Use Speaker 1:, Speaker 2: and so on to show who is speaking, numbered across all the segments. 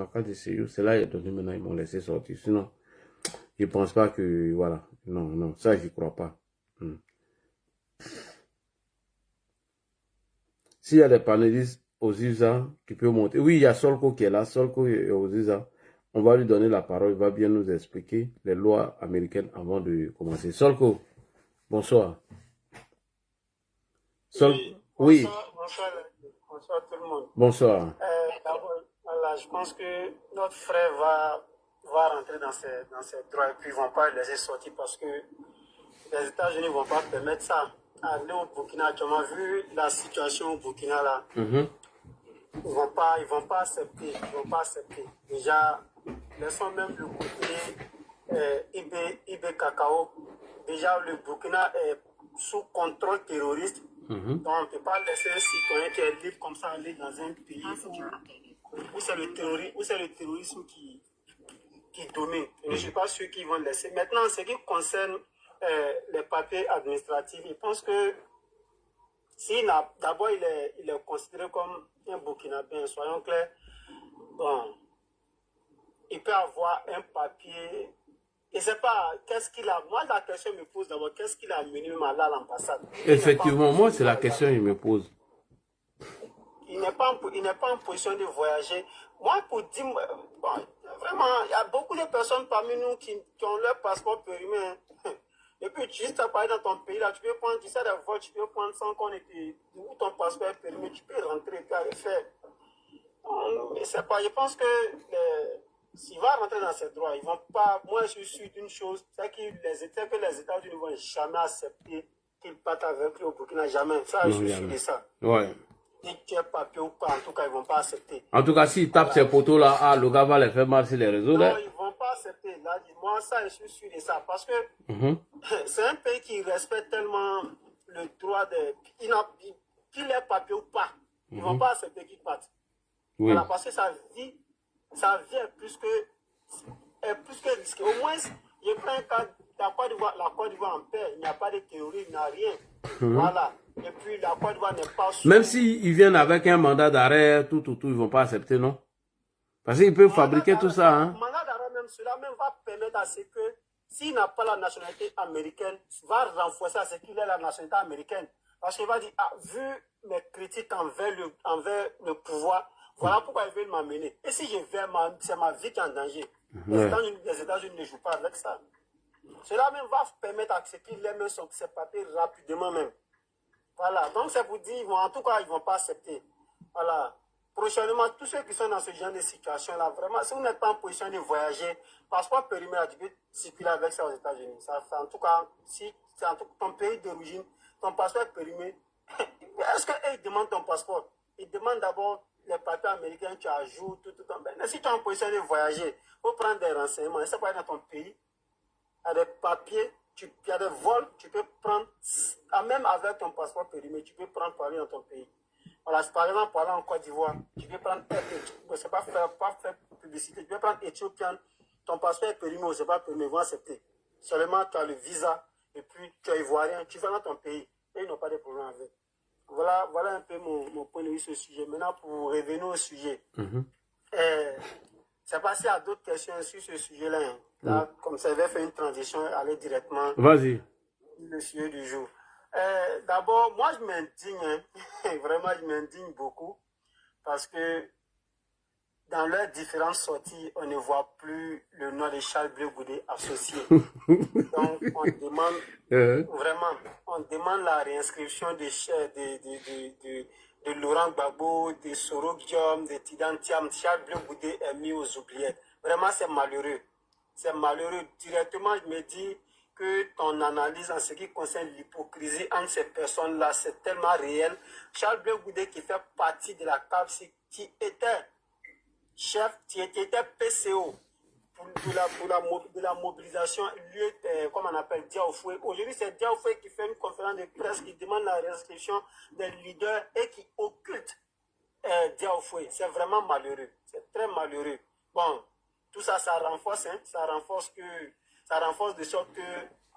Speaker 1: la carte de séjour, c'est là, maintenant, ils m'ont laissé sortir. Sinon, je ne pense pas que, voilà. Non, non, ça, je ne crois pas. S'il y a des panélistes aux USA qui peuvent monter. Oui, il y a Solko qui est là. Solko est aux USA. On va lui donner la parole. Il va bien nous expliquer les lois américaines avant de commencer. Solko, bonsoir.
Speaker 2: Oui,
Speaker 1: oui.
Speaker 2: Bonsoir tout le monde.
Speaker 1: Bonsoir.
Speaker 2: Voilà, je pense que notre frère va rentrer dans ses droits et puis ils ne vont pas le laisser sortir parce que les États-Unis ne vont pas permettre ça. Aller au Burkina, tu as vu la situation au Burkina là. Ils vont pas accepter. Ils vont pas accepter. Déjà, laissons même le côté IB Cacao. Déjà, le Burkina est sous contrôle terroriste. Donc, on ne peut pas laisser un citoyen qui est libre comme ça aller dans un pays où c'est le terrorisme qui domine. Je ne suis pas sûr qu'ils vont laisser. Maintenant, ce qui concerne les papiers administratifs, je pense que d'abord, il est considéré comme un Burkinabé, soyons clairs. Bon, il peut avoir un papier. Je ne sais pas, qu'est-ce qu'il a. Moi, la question me pose d'abord, qu'est-ce qu'il a amené à l'ambassade?
Speaker 1: Effectivement, moi, c'est la question que je me pose.
Speaker 2: Il n'est pas en position de voyager. Moi, pour dire, bon, vraiment, il y a beaucoup de personnes parmi nous qui ont leur passeport périmé. Et puis, juste à parler dans ton pays, là, tu peux prendre, tu sais, des vols, tu peux prendre sans qu'on ait ton passeport est périmé, tu peux rentrer et puis aller faire. Mais c'est pas, je pense que s'il va rentrer dans ses droits, ils vont pas. Moi, je suis sûr d'une chose, c'est que les États-Unis ne vont jamais accepter qu'ils partent avec lui au Burkina, jamais. Ça, je suis sûr de ça.
Speaker 1: Ouais.
Speaker 2: Si tu es papier ou pas, en tout cas, ils ne vont pas accepter.
Speaker 1: En tout cas, s'ils tapent ces poteaux-là, le gars va les faire mal sur les réseaux.
Speaker 2: Non, ils ne vont pas accepter. Là, moi, ça, je suis sûr de ça. Parce que c'est un pays qui respecte tellement le droit de. Qu'il ait papier ou pas, ils ne vont pas accepter qu'ils partent. Oui. Voilà, parce que sa vie est plus que risquée. Au moins, je prends un cas, la Côte d'Ivoire en paix, il n'y a pas de théorie, il n'y a rien. Voilà. Et puis la Côte d'Ivoire n'est pas sous...
Speaker 1: Même s'ils viennent avec un mandat d'arrêt, tout, ils ne vont pas accepter, non? Parce qu'ils peuvent fabriquer tout ça, hein?
Speaker 2: Mandat d'arrêt, même cela même va permettre à ce que, s'il n'a pas la nationalité américaine, va renforcer à ce qu'il ait la nationalité américaine. Parce qu'il va dire, vu mes critiques envers le pouvoir, voilà pourquoi ils veulent m'amener. Et si je vais, c'est ma vie qui est en danger. Les États-Unis ne jouent pas avec ça. Cela même va permettre à ce qu'il ait même ses papiers rapidement même. Voilà, donc c'est pour dire, en tout cas, ils ne vont pas accepter. Voilà. Prochainement, tous ceux qui sont dans ce genre de situation-là, vraiment, si vous n'êtes pas en position de voyager, passeport périmé, tu peux circuler avec ça aux États-Unis. En tout cas, si c'est ton pays d'origine, ton passeport est périmé, est-ce qu'ils demandent ton passeport? Ils demandent d'abord les papiers américains, tu ajoutes, tout. Mais si tu es en position de voyager, il faut prendre des renseignements. Et ça peut être dans ton pays, il y a des papiers, il y a des vols, tu peux prendre, même avec ton passeport périmé, tu peux prendre pour aller dans ton pays. Voilà, par exemple, pour aller en Côte d'Ivoire, tu peux prendre, c'est pas faire publicité, tu peux prendre Éthiopien, ton passeport est périmé, c'est pas périmé, ils vont accepter. Seulement, tu as le visa, et puis tu es ivoirien, tu vas dans ton pays, et ils n'ont pas de problème avec. Voilà un peu mon point de vue sur ce sujet. Maintenant, pour revenir au sujet, c'est passé à d'autres questions sur ce sujet-là. Hein. Là, comme ça, je vais faire une transition, aller directement.
Speaker 1: Vas-y.
Speaker 2: Le sujet du jour. D'abord, moi, je m'indigne, hein. Vraiment, je m'indigne beaucoup, parce que dans leurs différentes sorties, on ne voit plus le nom de Charles Blé Goudé associé. Donc, on demande, vraiment, on demande la réinscription de Laurent Gbagbo, de Soro Guillaume, de Tidan Thiam. Charles Blé Goudé est mis aux oubliettes. Vraiment, c'est malheureux. C'est malheureux. Directement, je me dis que ton analyse en ce qui concerne l'hypocrisie entre ces personnes-là, c'est tellement réel. Charles Blé Goudé, qui fait partie de la CAPSI, qui était chef, qui était PCO de la mobilisation, comme on appelle Diaoufoué. Aujourd'hui, c'est Diaoufoué qui fait une conférence de presse, qui demande la restriction des leaders et qui occulte Diaoufoué. C'est vraiment malheureux. C'est très malheureux. Bon, tout ça, ça renforce, hein, ça renforce de sorte que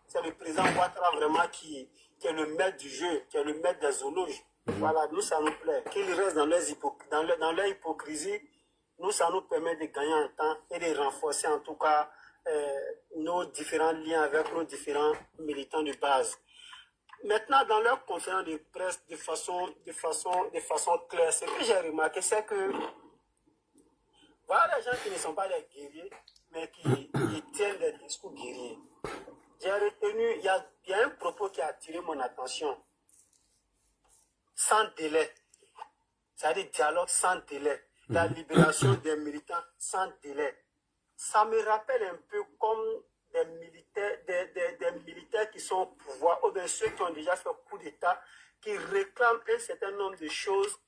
Speaker 2: c'est le président Ouattara vraiment qui est le maître du jeu, qui est le maître des zoologes. Voilà, nous, ça nous plaît. Qu'ils restent dans leur hypocrisie nous, ça nous permet de gagner en temps et de renforcer en tout cas nos différents liens avec nos différents militants de base. Maintenant, dans leur conférence de presse, de façon claire, ce que j'ai remarqué, c'est que voilà des gens qui ne sont pas des guerriers, mais qui tiennent des discours guerriers. J'ai retenu, il y a un propos qui a attiré mon attention. Sans délai. C'est-à-dire dialogue sans délai. La libération des militants sans délai. Ça me rappelle un peu comme des militaires qui sont au pouvoir, ou bien ceux qui ont déjà fait coup d'État, qui réclament un certain nombre de choses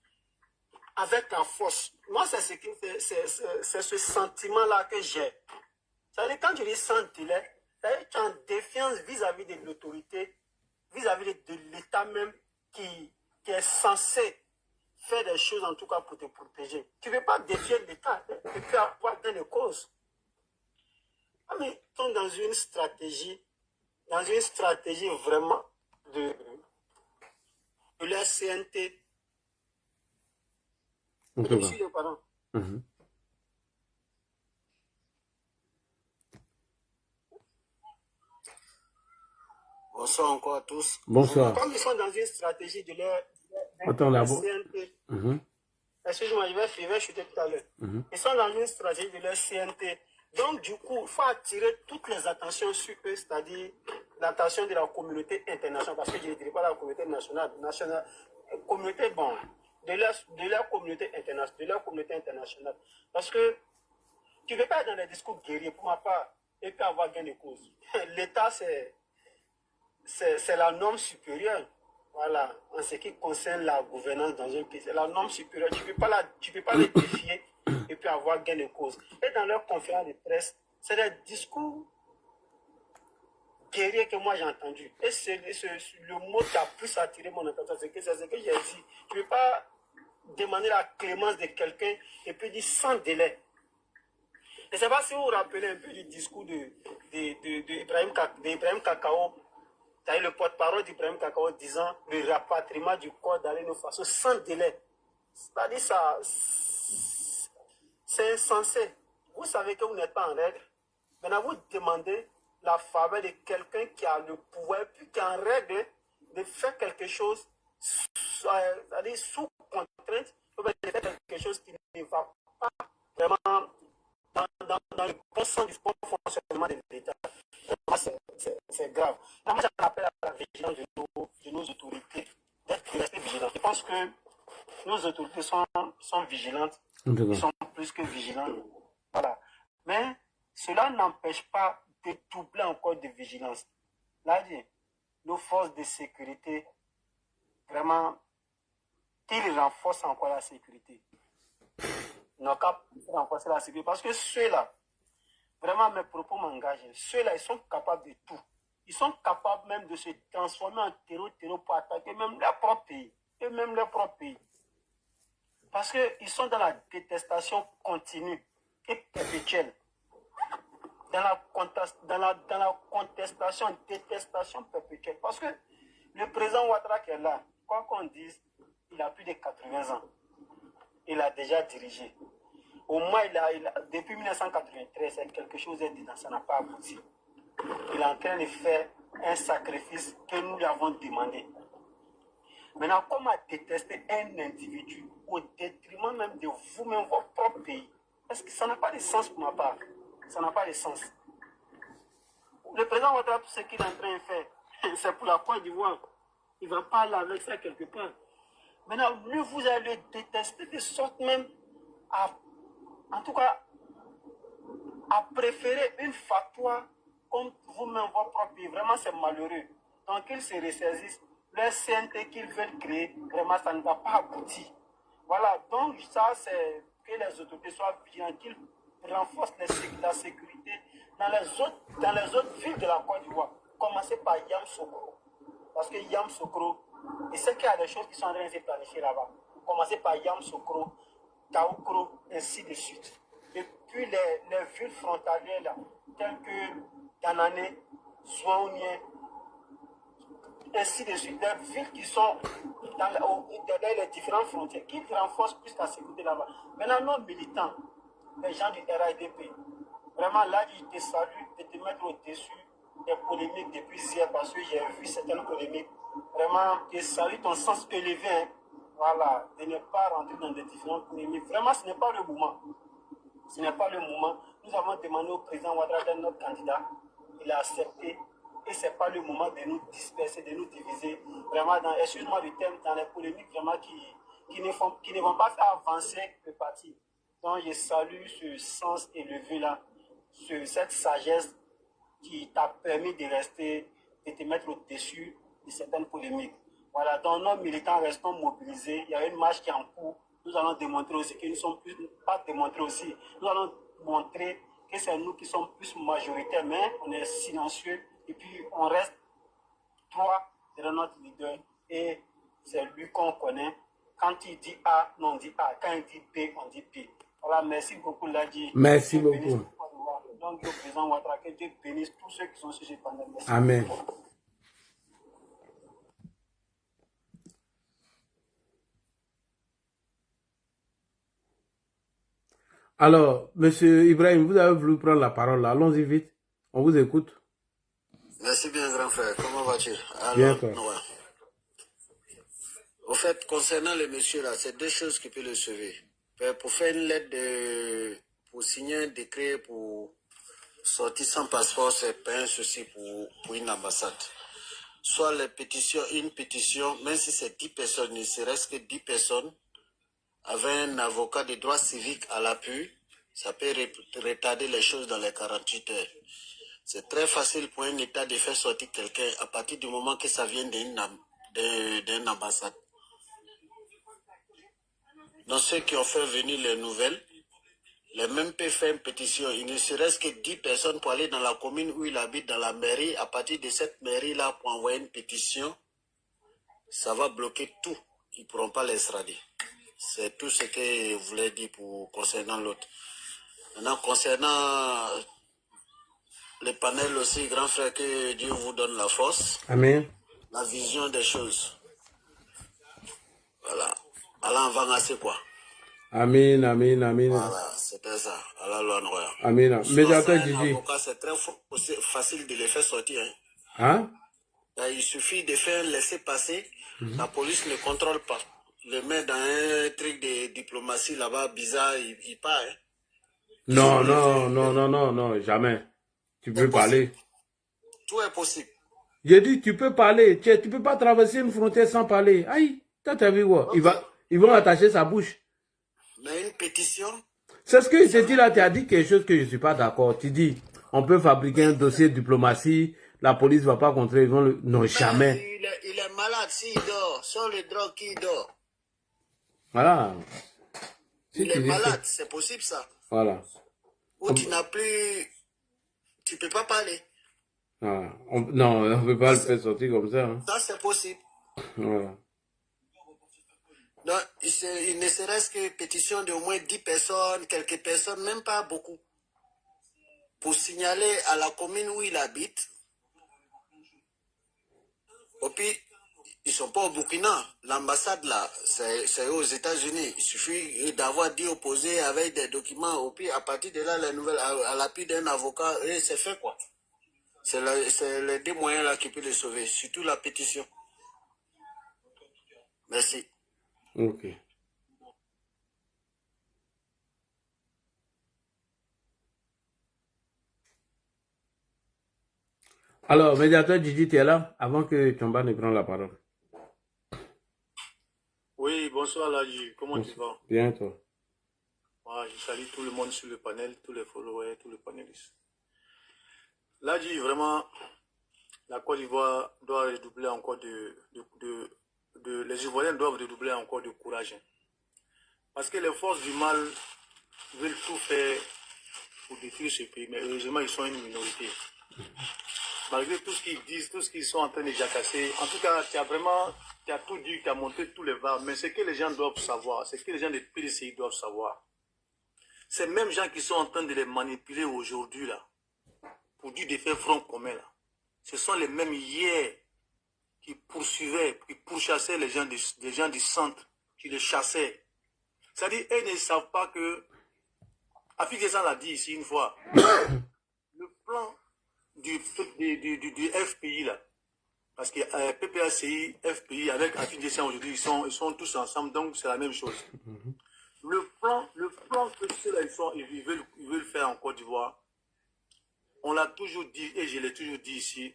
Speaker 2: avec la force. Moi, c'est ce sentiment-là que j'ai. C'est-à-dire, quand je dis sans délai, c'est-à-dire que tu es en défiance vis-à-vis de l'autorité, vis-à-vis de l'État même qui est censé faire des choses en tout cas pour te protéger. Tu ne veux pas défier l'État et puis avoir gain de cause. Mais ils sont dans une stratégie vraiment de la CNT. Pardon. Bonsoir encore à tous.
Speaker 1: Bonsoir.
Speaker 2: Comme ils sont dans une stratégie de leur CNT, excusez-moi, je vais chuter tout à l'heure. Ils sont dans une stratégie de leur CNT. Donc, du coup, il faut attirer toutes les attentions sur eux, c'est-à-dire l'attention de la communauté internationale, parce que je ne dirais pas la communauté nationale, communauté, bon, de leur communauté internationale. Parce que tu ne veux pas être dans les discours guerriers, pour ma part, et puis avoir gain de cause. L'État, c'est la norme supérieure. Voilà, en ce qui concerne la gouvernance dans un pays, c'est la norme supérieure. Tu ne peux pas les défier et puis avoir gain de cause. Et dans leur conférence de presse, c'est des discours guerriers que moi j'ai entendu. Et c'est le mot qui a plus attiré mon attention, c'est ce que j'ai dit. Tu ne peux pas demander la clémence de quelqu'un et puis dire sans délai. Je ne sais pas si vous vous rappelez un peu du discours d'Ibrahim Kakao. C'est le porte-parole d'Ibrahim Kakao disant le rapatriement du corps d'Alain Faso sans délai. C'est-à-dire ça, c'est insensé. Vous savez que vous n'êtes pas en règle. Maintenant, vous demandez la faveur de quelqu'un qui a le pouvoir, puis qui est en règle de faire quelque chose, c'est-à-dire sous contrainte, ou bien de faire quelque chose qui ne va pas vraiment dans le bon sens du bon fonctionnement de l'État. C'est grave. Moi, j'en appelle à la vigilance de nos autorités, d'être rester vigilants. Je pense que nos autorités sont vigilantes. Ils sont plus que vigilants. Voilà. Mais cela n'empêche pas de doubler encore de vigilance. Là, nos forces de sécurité, vraiment, qu'ils renforcent encore la sécurité. Ils n'ont qu'à renforcer la sécurité. Parce que ceux-là, vraiment, mes propos m'engagent. Ceux-là, ils sont capables de tout. Ils sont capables même de se transformer en terreau pour attaquer même leur propre pays. Et même leur propre pays. Parce qu'ils sont dans la détestation continue et perpétuelle. Dans la contestation, détestation perpétuelle. Parce que le président Ouattara qui est là, quoi qu'on dise, il a plus de 80 ans. Il a déjà dirigé. Au moins, depuis 1993, quelque chose est dit, ça n'a pas abouti. Il est en train de faire un sacrifice que nous lui avons demandé. Maintenant, comment détester un individu au détriment même de vous-même, votre propre pays? Parce que ça n'a pas de sens pour ma part. Ça n'a pas de sens. Le président Ouattara, tout ce qu'il est en train de faire, c'est pour la Côte d'Ivoire. Il ne va pas aller avec ça quelque part. Maintenant, lui, vous allez le détester de sorte même en tout cas, à préférer une fatwa comme vous-même, votre propre pays. Vraiment, c'est malheureux. Donc, qu'ils se ressaisissent. Le CNT qu'ils veulent créer, vraiment, ça ne va pas aboutir. Voilà, donc ça, c'est que les autorités soient vigilantes, qu'ils renforcent la sécurité dans les autres villes de la Côte d'Ivoire. Commencez par Yamoussoukro. Parce que Yamoussoukro, il sait qu'il y a des choses qui sont en train de se planifier là-bas. Commencez par Yamoussoukro, Kaoukro, ainsi de suite. Et puis les villes frontalières là, telles que Danané, Zouaounien, ainsi de suite. Des villes qui sont dans les différentes frontières, qui renforcent plus la sécurité là-bas. Maintenant, nos militants, les gens du RIDP. Vraiment, là, je te salue de te mettre au-dessus des polémiques depuis hier parce que j'ai vu certaines polémiques. Vraiment, je salue ton sens élevé. Hein. Voilà, de ne pas rentrer dans des différentes polémiques. Vraiment, ce n'est pas le moment. Ce n'est pas le moment. Nous avons demandé au président Ouattara d'être notre candidat. Il a accepté. Et ce n'est pas le moment de nous disperser, de nous diviser. Vraiment, excuse-moi du terme, dans les polémiques vraiment qui ne vont pas faire avancer le parti. Donc, je salue ce sens élevé-là, cette sagesse qui t'a permis de rester, de te mettre au-dessus de certaines polémiques. Voilà, donc nos militants restons mobilisés. Il y a une marche qui est en cours. Nous allons démontrer aussi que nous sommes plus, pas démontrer aussi, nous allons montrer que c'est nous qui sommes plus majoritaires, mais on est silencieux et puis on reste trois derrière notre leader et c'est lui qu'on connaît. Quand il dit A, nous on dit A. Quand il dit B, on dit B. Voilà, merci beaucoup Ladji.
Speaker 1: Merci beaucoup.
Speaker 2: Donc, le président Ouattara, que Dieu bénisse tous ceux qui sont sur ce panel. Merci.
Speaker 1: Amen. Alors, Monsieur Ibrahim, vous avez voulu prendre la parole là. Allons-y vite. On vous écoute.
Speaker 3: Merci bien, grand frère. Comment vas-tu?
Speaker 1: Bien,
Speaker 3: Alors,
Speaker 1: toi.
Speaker 3: ouais. Au fait, concernant le monsieur là, c'est deux choses qui peuvent le sauver. Pour faire une lettre pour signer un décret pour sortir sans passeport, c'est pas un souci pour une ambassade. Soit une pétition, même si c'est 10 personnes, ne serait-ce que 10 personnes, avec un avocat de droit civique à l'appui, ça peut retarder les choses dans les 48 heures. C'est très facile pour un État de faire sortir quelqu'un à partir du moment que ça vient d'une ambassade. Dans ceux qui ont fait venir les nouvelles, les mêmes peuvent faire une pétition. Il ne serait-ce que 10 personnes pour aller dans la commune où il habite, dans la mairie. À partir de cette mairie-là, pour envoyer une pétition, ça va bloquer tout. Ils ne pourront pas l'extrader. C'est tout ce que je voulais dire concernant l'autre. Maintenant, concernant le panel aussi, grand frère, que Dieu vous donne la force.
Speaker 1: Amen.
Speaker 3: La vision des choses. Voilà. Allah en va gasser quoi.
Speaker 1: Amen, amen, amen.
Speaker 3: Voilà, c'était ça. Allah l'honneur.
Speaker 1: Amen. Médiateur Gigi.
Speaker 3: C'est très facile de les faire sortir.
Speaker 1: Hein?
Speaker 3: Il suffit de faire laisser-passer. La police ne contrôle pas. Le met dans un truc de diplomatie là-bas, bizarre, il part. Hein.
Speaker 1: Non, non, non, non, non, non, jamais. Tu peux parler.
Speaker 3: Tout est possible.
Speaker 1: J'ai dit, tu peux parler. Tu peux pas traverser une frontière sans parler. Aïe, t'as vu quoi? Okay. Ils vont attacher sa bouche.
Speaker 3: Mais une pétition?
Speaker 1: C'est ce que je te dis là, tu as dit quelque chose que je ne suis pas d'accord. Tu dis, on peut fabriquer un dossier de diplomatie, la police ne va pas contrôler, ils vont le... Non, jamais.
Speaker 3: Il est malade s'il dort, sans les drogues qui dort.
Speaker 1: Voilà.
Speaker 3: Si il est malade, c'est possible ça.
Speaker 1: Voilà.
Speaker 3: Ou tu n'as plus... Tu ne peux pas parler.
Speaker 1: Voilà. Non, on ne peut pas le faire sortir comme ça. Hein.
Speaker 3: Ça, c'est possible.
Speaker 1: Voilà.
Speaker 3: Donc, il ne serait-ce que pétition de au moins 10 personnes, quelques personnes, même pas beaucoup, pour signaler à la commune où il habite. Et puis, ils ne sont pas au Burkina. L'ambassade, là, c'est aux États-Unis. Il suffit d'avoir dit opposé avec des documents. Et puis, à partir de là, les nouvelles, à l'appui d'un avocat, c'est fait, quoi. C'est les deux moyens là qui peuvent le sauver, surtout la pétition. Merci.
Speaker 1: Ok. Alors, médiateur Gigi, tu es là avant que Chomba ne prenne la parole.
Speaker 4: Oui, bonsoir Ladji, comment tu vas?
Speaker 1: Bien, toi.
Speaker 4: Je salue tout le monde sur le panel, tous les followers, tous les panélistes. Ladji, vraiment, la Côte d'Ivoire doit redoubler encore les Ivoiriens doivent redoubler encore de courage. Hein. Parce que les forces du mal veulent tout faire pour détruire ce pays, mais heureusement, ils sont une minorité. Malgré tout ce qu'ils disent, tout ce qu'ils sont en train de jacasser, en tout cas, tu as tout dit, tu as montré tous les vas, mais ce que les gens doivent savoir, ce que les gens des PDCI doivent savoir, ces mêmes gens qui sont en train de les manipuler aujourd'hui, là, pour dire de faire front commun, là, ce sont les mêmes hier qui poursuivaient, qui pourchassaient les gens du centre, qui les chassaient. C'est-à-dire, ils ne savent pas que Afik Dessan l'a dit ici une fois. Le plan du FPI là, parce que PPACI, FPI, avec Afik Dessan aujourd'hui, ils sont tous ensemble, donc c'est la même chose. Le plan que ceux-là, ils veulent faire en Côte d'Ivoire, on l'a toujours dit, et je l'ai toujours dit ici,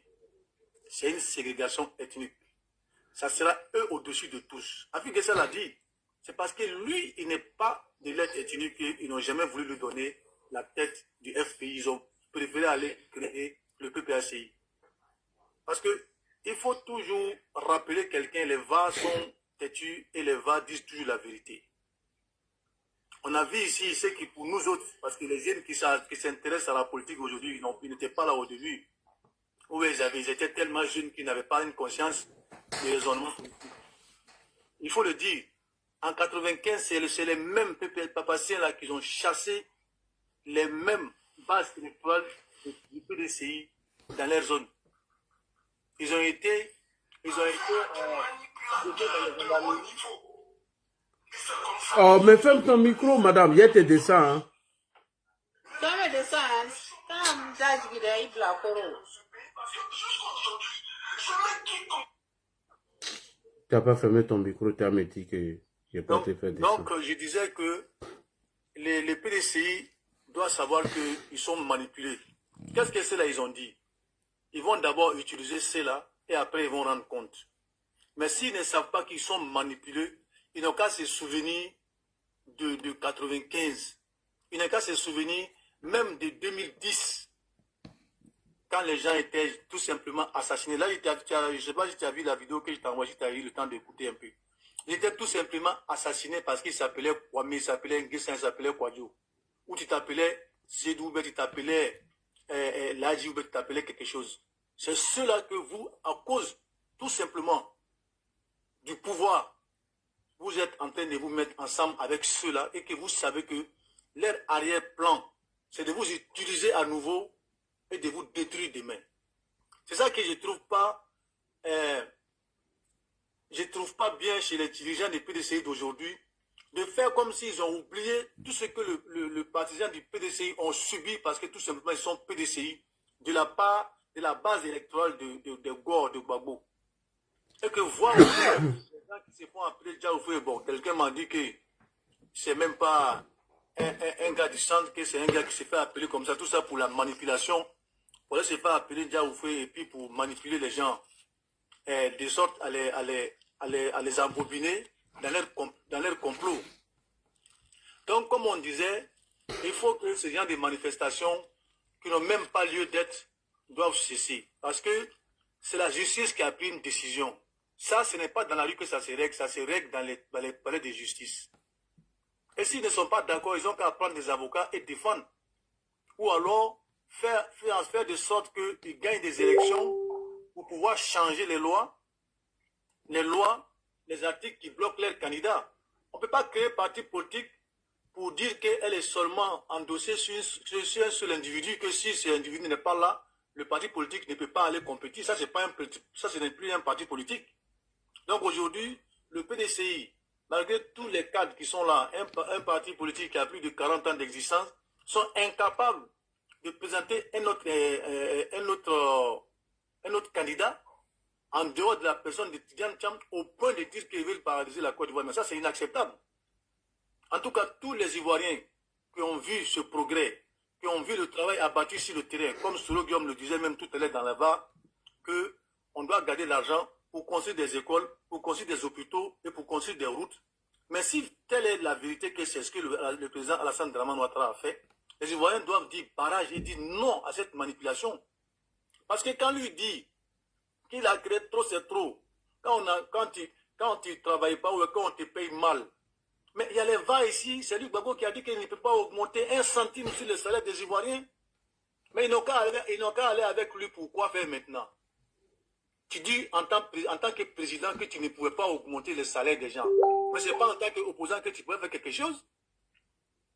Speaker 4: c'est une ségrégation ethnique. Ça sera eux au-dessus de tous. Afik Dessan l'a dit. C'est parce que lui, il n'est pas de l'être ethnique qu'ils n'ont jamais voulu lui donner la tête du FPI. Ils ont préféré aller créer le PPACI. Parce que il faut toujours rappeler quelqu'un, les VAR sont têtus et les VAR disent toujours la vérité. On a vu ici ce qui pour nous autres, parce que les jeunes qui s'intéressent à la politique aujourd'hui, ils n'étaient pas là au début. Où ils étaient tellement jeunes qu'ils n'avaient pas une conscience de raisonnement politique. Il faut le dire. En 95, c'est les mêmes papaciens là qui ont chassé les mêmes bases électorales du PDCI dans leur zone. Ils ont été dans les gendarmeries.
Speaker 1: Oh, mais ferme ton micro, madame. Il y a tes dessins. Hein. Tu n'as pas fermé ton micro, tu as me dit que je n'ai pas te fait dessin.
Speaker 4: Donc, je disais que les PDCI doivent savoir qu'ils sont manipulés. Qu'est-ce que ceux-là, ils ont dit? Ils vont d'abord utiliser ceux-là et après ils vont rendre compte. Mais s'ils ne savent pas qu'ils sont manipulés, ils n'ont qu'à se souvenir de 95. Ils n'ont qu'à se souvenir même de 2010, quand les gens étaient tout simplement assassinés. Là, je ne sais pas si tu as vu la vidéo que je t'ai envoyée, si tu as eu le temps d'écouter un peu. Ils étaient tout simplement assassinés parce qu'ils s'appelaient Kwame, ils s'appelaient Nguessan, ils s'appelaient Kwadjo. Ou tu t'appelais Zedou, ou tu t'appelais Ladji, ou tu t'appelais quelque chose. C'est ceux-là que vous, à cause tout simplement du pouvoir, vous êtes en train de vous mettre ensemble avec ceux-là et que vous savez que leur arrière-plan, c'est de vous utiliser à nouveau et de vous détruire demain. C'est ça que je trouve pas bien chez les dirigeants des PDCI d'aujourd'hui, de faire comme s'ils ont oublié tout ce que le partisan du PDCI ont subi parce que tout simplement ils sont PDCI de la part de la base électorale de Gore, de Gbagbo. Et que voir les gens qui se font appeler Djaoufé, bon, quelqu'un m'a dit que c'est même pas un gars du centre, que c'est un gars qui se fait appeler comme ça, tout ça pour la manipulation. Pour se faire appeler Djaoufé et puis pour manipuler les gens, de sorte à les embobiner dans leur complot. Donc, comme on disait, il faut que ce genre de manifestations qui n'ont même pas lieu d'être doivent cesser. Parce que c'est la justice qui a pris une décision. Ça, ce n'est pas dans la rue que ça se règle dans les palais de justice. Et s'ils ne sont pas d'accord, ils ont qu'à prendre des avocats et défendre. Ou alors faire de sorte qu'ils gagnent des élections pour pouvoir changer les lois, les articles qui bloquent leurs candidats. On ne peut pas créer un parti politique pour dire qu'elle est seulement endossée sur un seul individu, que si cet individu n'est pas là, le parti politique ne peut pas aller compétir. Ça, ce n'est plus un parti politique. Donc aujourd'hui, le PDCI, malgré tous les cadres qui sont là, un parti politique qui a plus de 40 ans d'existence, sont incapables de présenter un autre candidat en dehors de la personne de Tidjane Thiam au point de dire qu'ils veulent paralyser la Côte d'Ivoire. Mais ça, c'est inacceptable. En tout cas, tous les Ivoiriens qui ont vu ce progrès, qui ont vu le travail abattu sur le terrain, comme Solo Guillaume le disait même tout à l'heure dans la VAR, qu'on doit garder l'argent pour construire des écoles, pour construire des hôpitaux et pour construire des routes. Mais si telle est la vérité que c'est ce que le président Alassane Dramane Ouattara a fait, les Ivoiriens doivent dire barrage et dire non à cette manipulation. Parce que quand lui dit qu'il a créé trop, c'est trop. Quand tu ne travailles pas ou quand on te paye mal. Mais il y a les VA ici, c'est lui Gbagbo qui a dit qu'il ne peut pas augmenter 1 centime sur le salaire des Ivoiriens. Mais ils n'ont qu'à aller avec lui pour quoi faire maintenant. Tu dis en tant que président que tu ne pouvais pas augmenter le salaire des gens. Mais ce n'est pas en tant qu'opposant que tu pouvais faire quelque chose.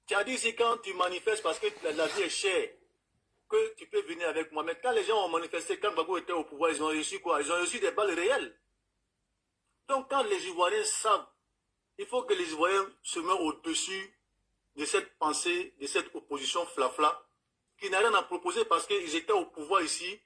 Speaker 4: Tu as dit ici quand tu manifestes parce que la vie est chère, que tu peux venir avec moi. Mais quand les gens ont manifesté, quand Gbagbo était au pouvoir, ils ont reçu quoi? Ils ont reçu des balles réelles. Donc quand les Ivoiriens savent, il faut que les Ivoiriens se mettent au-dessus de cette pensée, de cette opposition flafla, qui n'a rien à proposer parce qu'ils étaient au pouvoir ici.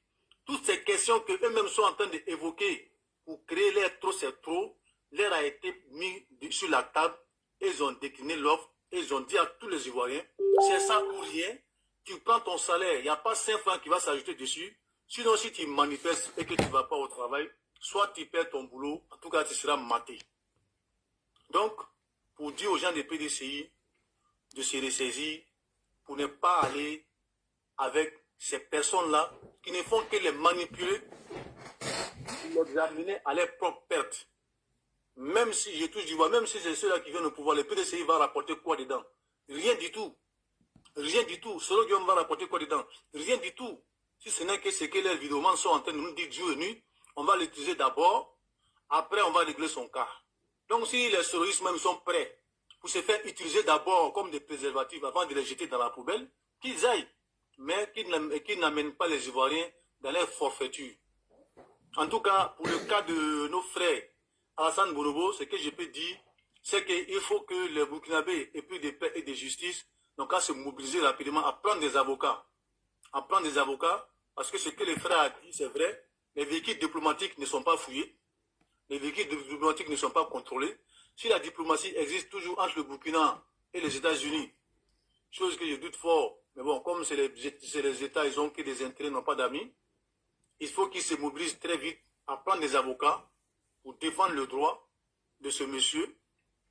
Speaker 4: Toutes ces questions qu'eux-mêmes sont en train d'évoquer pour créer l'air trop, c'est trop, l'air a été mis sur la table, et ils ont décliné l'offre, et ils ont dit à tous les Ivoiriens, c'est ça ou rien, tu prends ton salaire, il n'y a pas 5 francs qui va s'ajouter dessus, sinon si tu manifestes et que tu ne vas pas au travail, soit tu perds ton boulot, en tout cas tu seras maté. Donc, pour dire aux gens des PDCI de se ressaisir, pour ne pas aller avec ces personnes-là qui ne font que les manipuler, les amener à leur propre perte. Même si, je touche du bois, même si c'est ceux-là qui viennent au pouvoir, le PDCI va rapporter quoi dedans? Rien du tout. Rien du tout. Solo Guillaume va rapporter quoi dedans? Rien du tout. Si ce n'est que ce que les vidéomans sont en train de nous dire jour et nuit, on va l'utiliser d'abord, après on va régler son cas. Donc si les terroristes même sont prêts pour se faire utiliser d'abord comme des préservatifs avant de les jeter dans la poubelle, qu'ils aillent, mais qu'ils n'amènent pas les Ivoiriens dans leur forfaiture. En tout cas, pour le cas de nos frères Alassane Bonobo, ce que je peux dire, c'est qu'il faut que les Burkinabés aient plus de paix et de justice, donc à se mobiliser rapidement, à prendre des avocats. À prendre des avocats, parce que ce que les frères ont dit, c'est vrai, les véhicules diplomatiques ne sont pas fouillés, les véhicules diplomatiques ne sont pas contrôlés. Si la diplomatie existe toujours entre le Burkina et les États-Unis, chose que je doute fort, mais bon, comme c'est les États, ils ont que des intérêts, n'ont pas d'amis, il faut qu'ils se mobilisent très vite à prendre des avocats pour défendre le droit de ce monsieur,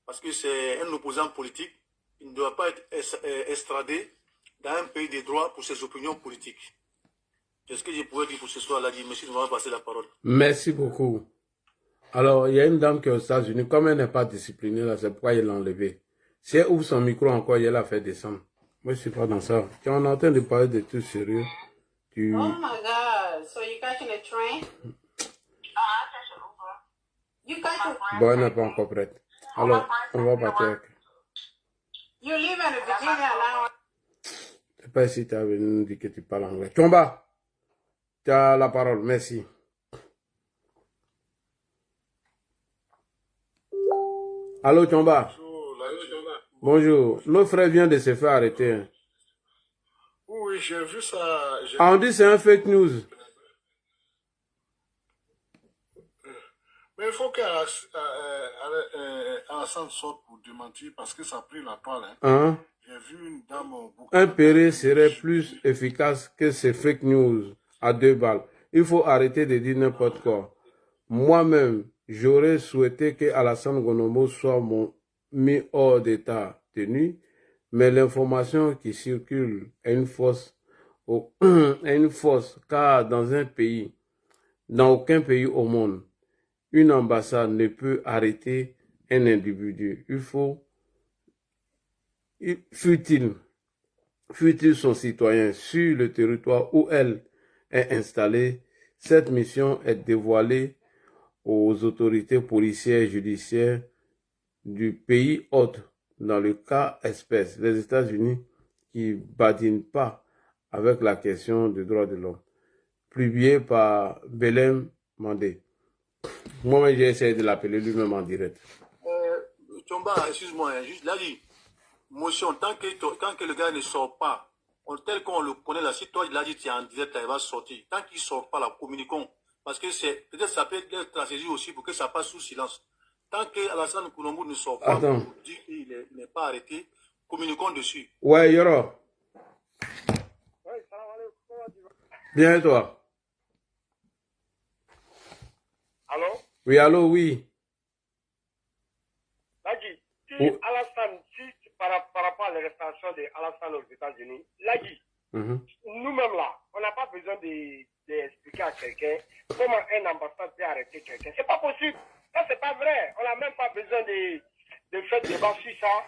Speaker 4: parce que c'est un opposant politique, il ne doit pas être extradé dans un pays de droit pour ses opinions politiques. C'est ce que je pourrais dire pour ce soir, là, monsieur, nous allons passer la parole.
Speaker 1: Merci beaucoup. Alors, il y a une dame qui est aux États-Unis, comme elle n'est pas disciplinée, là, c'est pourquoi il l'a enlevée. Si elle ouvre son micro encore, elle l'a fait descendre. Moi, je ne suis pas dans ça. Quand on est en train de parler de tout sérieux, tu...
Speaker 5: Oh my God. So you catching a train? You catching...
Speaker 1: Bon, elle n'est pas encore prête. Alors, on va partir avec...
Speaker 5: You live in Virginia now.
Speaker 1: Je ne sais pas si tu as venu nous dire que tu parles anglais. Chomba, tu as la parole. Merci. Allô, Chomba. Bonjour. Notre frère vient de se faire arrêter. Hein.
Speaker 6: Oui, j'ai vu ça.
Speaker 1: Ah, on dit que c'est un fake news.
Speaker 6: Mais il faut qu'Alassane sorte pour démentir parce que ça a pris la toile. Hein.
Speaker 1: Hein?
Speaker 6: J'ai vu une dame au bouc.
Speaker 1: Un péré serait plus efficace que ces fake news à 2 balles. Il faut arrêter de dire n'importe quoi. Moi-même, j'aurais souhaité que Alassane Gonombo soit mis hors d'état tenu, mais l'information qui circule est une fausse, car dans aucun pays au monde, une ambassade ne peut arrêter un individu. Fut-il son citoyen sur le territoire où elle est installée, cette mission est dévoilée aux autorités policières et judiciaires du pays hôte, dans le cas espèce, les États-Unis qui badinent pas avec la question des droits de l'homme. Publié par Belém Mandé. Moi, j'ai essayé de l'appeler lui-même en direct.
Speaker 4: Chomba, excuse-moi, juste là, dit, motion, tant que le gars ne sort pas, tel qu'on le connaît là, si toi, il a dit, tu es en direct, il va sortir. Tant qu'il ne sort pas, là, communiquons. Parce que peut-être ça peut être transféré aussi pour que ça passe sous silence. Tant que Alassane Kounombou ne sort pas, pour dire qu'il n'est pas arrêté, communiquons dessus.
Speaker 1: Ouais, Yoro. Bien et toi?
Speaker 7: Allô?
Speaker 1: Oui, allô, oui.
Speaker 7: Lagi, si Alassane, par rapport à l'arrestation d'Alassane aux États-Unis, Lagi, nous-mêmes là, on n'a pas besoin d'expliquer à quelqu'un comment un ambassade peut arrêter quelqu'un. C'est pas possible. Ça, c'est pas vrai. On n'a même pas besoin de faire débat sur ça.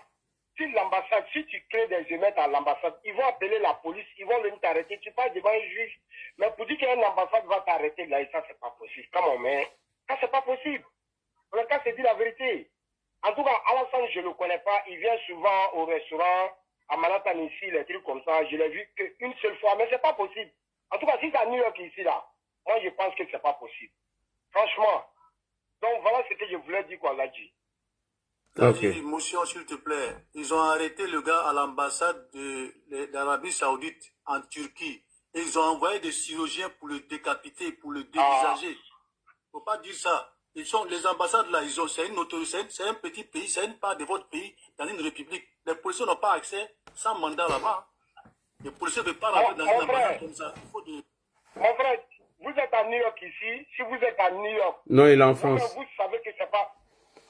Speaker 7: Si l'ambassade, si tu crées des émeutes à l'ambassade, ils vont appeler la police, ils vont venir t'arrêter. Tu passes devant un juge. Mais pour dire qu'une ambassade va t'arrêter, là, ça, c'est pas possible. Comment, mais ça, c'est pas possible. On a qu'à se dire la vérité. En tout cas, Alassane, je ne le connais pas. Il vient souvent au restaurant, à Manhattan ici, les trucs comme ça. Je l'ai vu qu'une seule fois, mais c'est pas possible. En tout cas, si c'est à New York ici, là, moi, je pense que c'est pas possible. Franchement. Donc, voilà ce que je voulais dire, quoi, là, dit.
Speaker 4: Là,
Speaker 1: Ok.
Speaker 4: j'ai une motion, s'il te plaît. Ils ont arrêté le gars à l'ambassade d'Arabie Saoudite en Turquie. Et ils ont envoyé des chirurgiens pour le décapiter, pour le dévisager. Faut pas dire ça. Les ambassades là, c'est une autorité, c'est un petit pays, c'est une part de votre pays dans une république. Les policiers n'ont pas accès sans mandat là-bas. Les policiers ne peuvent pas rentrer dans une ambassade comme ça. Il faut de...
Speaker 7: Mon frère, vous êtes à New York ici. Si vous êtes à New York,
Speaker 1: Non, il est en France.
Speaker 7: vous savez que c'est pas.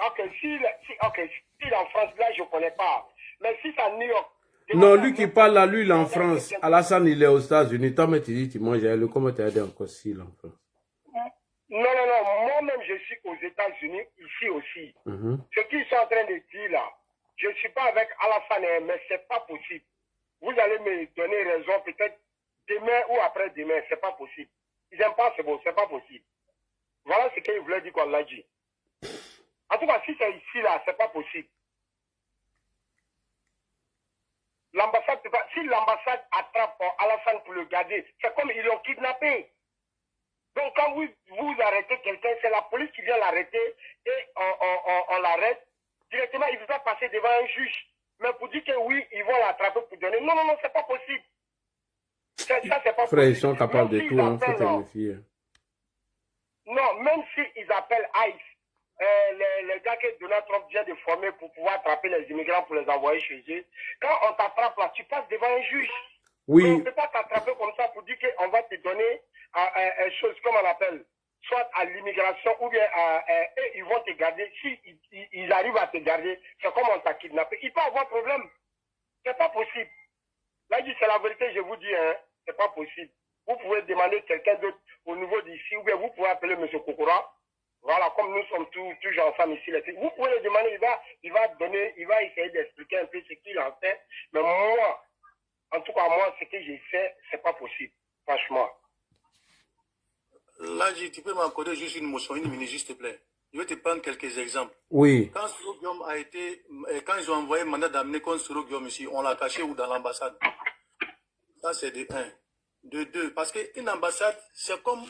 Speaker 7: Ok, s'il est en France, là, je ne connais pas. Mais si c'est à New York.
Speaker 1: Non, lui qui parle là, lui, il est en France. Alassane, il est aux États-Unis. Toi, mais tu dis, tu manges le comment tu as aidé encore s'il est en France?
Speaker 7: Non. Moi-même, je suis aux États-Unis, ici aussi. Ce qu'ils sont en train de dire là, je ne suis pas avec Alassane, mais ce n'est pas possible. Vous allez me donner raison peut-être demain ou après-demain, ce n'est pas possible. Ils n'aiment pas, c'est bon, ce n'est pas possible. Voilà ce qu'ils voulaient dire qu'on l'a dit. En tout cas, si c'est ici, là, ce n'est pas possible. L'ambassade, si l'ambassade attrape Alassane pour le garder, c'est comme ils l'ont kidnappé. Donc quand vous arrêtez quelqu'un, c'est la police qui vient l'arrêter et on l'arrête. Directement, il va passer devant un juge. Mais pour dire que oui, ils vont l'attraper pour donner. Non, c'est pas possible. Ça, c'est pas
Speaker 1: Frère,
Speaker 7: possible.
Speaker 1: ils sont capables de tout, hein, faut te
Speaker 7: non.
Speaker 1: méfier.
Speaker 7: Non, même s'ils appellent ICE, les gars que Donald Trump vient de former pour pouvoir attraper les immigrants pour les envoyer chez eux, quand on t'attrape là, tu passes devant un juge.
Speaker 1: Oui.
Speaker 7: Mais on ne peut pas t'attraper comme ça pour dire qu'on va te donner une chose, comme on appelle, soit à l'immigration ou bien et ils vont te garder. Si ils arrivent à te garder, c'est comme on t'a kidnappé. Il peut avoir problème. C'est pas possible. Là, c'est la vérité, je vous dis, hein, c'est pas possible. Vous pouvez demander quelqu'un d'autre au niveau d'ici, ou bien vous pouvez appeler M. Kokora. Voilà, comme nous sommes toujours ensemble ici. Vous pouvez le demander, il va essayer d'expliquer un peu ce qu'il en fait. Mais moi, en tout cas, moi, ce que j'ai fait, c'est pas possible. Franchement.
Speaker 4: Là, tu peux m'accorder juste une motion, une minute, s'il te plaît. Je vais te prendre quelques exemples.
Speaker 1: Oui.
Speaker 4: Quand Soro Guillaume quand ils ont envoyé un mandat d'amener contre Soro Guillaume ici, on l'a caché ou dans l'ambassade. Ça, c'est de 1. De 2. Parce qu'une ambassade, c'est comme,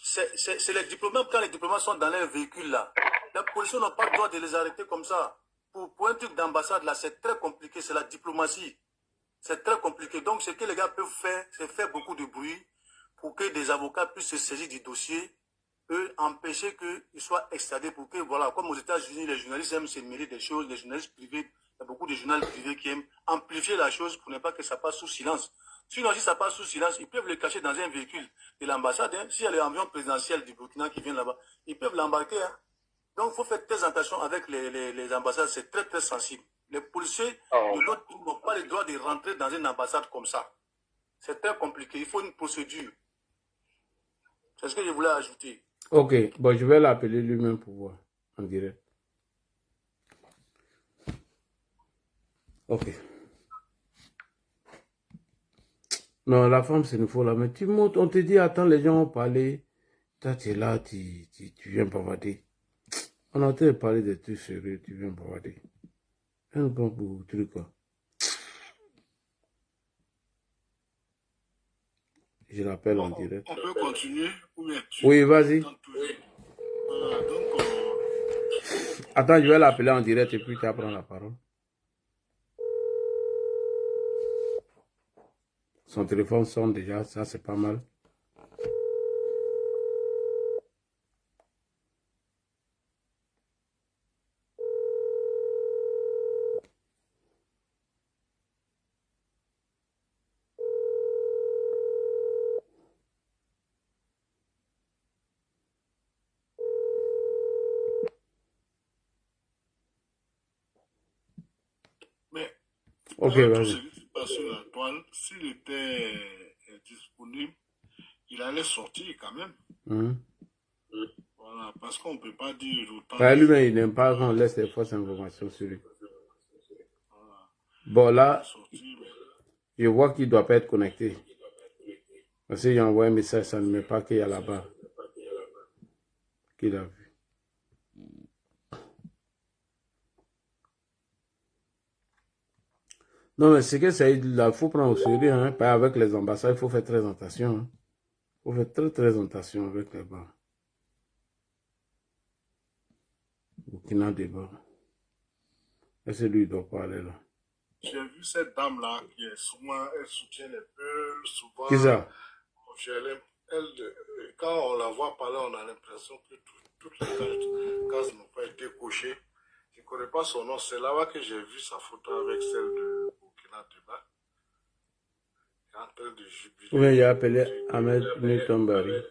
Speaker 4: c'est les diplomates, quand les diplomates sont dans leur véhicule là, la police n'a pas le droit de les arrêter comme ça. Pour un truc d'ambassade là, c'est très compliqué, c'est la diplomatie. C'est très compliqué. Donc, ce que les gars peuvent faire, c'est faire beaucoup de bruit pour que des avocats puissent se saisir du dossier, eux, empêcher qu'ils soient extradés pour que, voilà, comme aux États-Unis, les journalistes aiment se mêler des choses, les journalistes privés, il y a beaucoup de journalistes privés qui aiment amplifier la chose pour ne pas que ça passe sous silence. Sinon, si ça passe sous silence, ils peuvent le cacher dans un véhicule de l'ambassade. Hein. S'il y a l'avion présidentiel du Burkina qui vient là-bas, ils peuvent l'embarquer. Hein. Donc, il faut faire très attention avec les ambassades. C'est très, très sensible. Les policiers de l'autre pays n'ont pas le droit de rentrer dans une ambassade comme ça. C'est très compliqué. Il faut une procédure. C'est ce que je voulais ajouter.
Speaker 1: Ok, bon, je vais l'appeler lui-même pour voir en direct. Ok. Non, la femme, c'est une folle là. Mais tu montes, on te dit, attends, les gens ont parlé. Toi, tu es là, tu viens bavarder. On a en train de parler de trucs sérieux, tu viens bavarder. Un bon pour truc, quoi. Je l'appelle en direct.
Speaker 6: On peut continuer ou bien
Speaker 1: Oui, vas-y.
Speaker 6: Voilà, donc,
Speaker 1: Attends, je vais l'appeler en direct et puis tu apprends la parole. Son téléphone sonne déjà, ça c'est pas mal.
Speaker 6: mais
Speaker 1: Ok,
Speaker 6: tout
Speaker 1: vas-y.
Speaker 6: ce qui se passe sur la toile, s'il était disponible, il allait sortir quand même. Voilà, parce qu'on ne peut pas dire autant.
Speaker 1: Lui-même, il n'aime pas qu'on laisse les fausses informations sur lui.
Speaker 6: Voilà.
Speaker 1: Bon, là,
Speaker 6: Sortir, mais...
Speaker 1: je vois qu'il ne doit pas être connecté. Parce que j'ai envoyé un message, ça ne met pas qu'il y a là-bas. Qu'il a vu. Non, mais c'est que ça, il faut prendre au sérieux, hein. Pas avec les ambassades, il faut faire très attention. Hein. Il faut faire très, très attention avec les bancs. Burkina des bancs. Est-ce que lui doit parler là?
Speaker 6: J'ai vu cette dame-là qui est souvent, elle soutient les Peuls, souvent,
Speaker 1: Qui ça?
Speaker 6: quand on la voit parler, on a l'impression que toutes les cases n'ont pas été cochées. Je ne connais pas son nom, c'est là-bas que j'ai vu sa photo avec celle de Burkina Faso. En train de jubiler.
Speaker 1: Oui, il a appelé Ahmed Nitombari.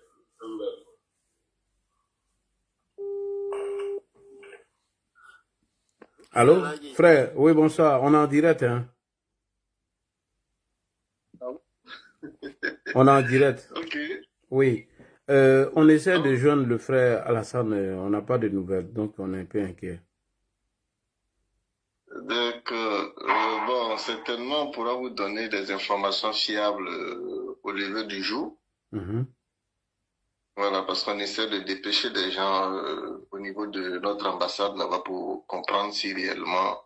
Speaker 1: Allô? Frère, oui, bonsoir. On est en direct, hein? On est en direct.
Speaker 8: Ok.
Speaker 1: Oui. On essaie de joindre le frère Alassane. On n'a pas de nouvelles, donc on est un peu inquiet.
Speaker 8: Donc, bon, certainement, on pourra vous donner des informations fiables au lever du jour. Voilà, parce qu'on essaie de dépêcher des gens au niveau de notre ambassade là-bas pour comprendre si réellement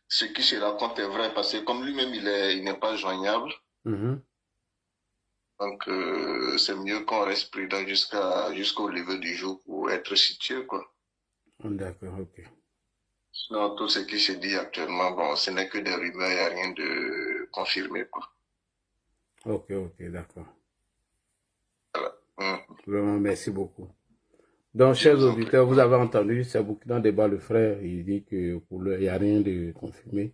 Speaker 8: ce qui se raconte est vrai. Parce que comme lui-même, il n'est pas joignable. Donc, c'est mieux qu'on reste prudent jusqu'au lever du jour pour être situé, quoi.
Speaker 1: D'accord, ok.
Speaker 8: Sinon, tout ce qui se dit actuellement, bon, ce n'est que des rumeurs, il n'y a rien de confirmé, quoi.
Speaker 1: Ok, d'accord.
Speaker 8: Voilà.
Speaker 1: Vraiment, merci beaucoup. Donc, chers auditeurs, vous avez entendu, c'est Burkina Débat, le frère, il dit que pour lui, il n'y a rien de confirmé.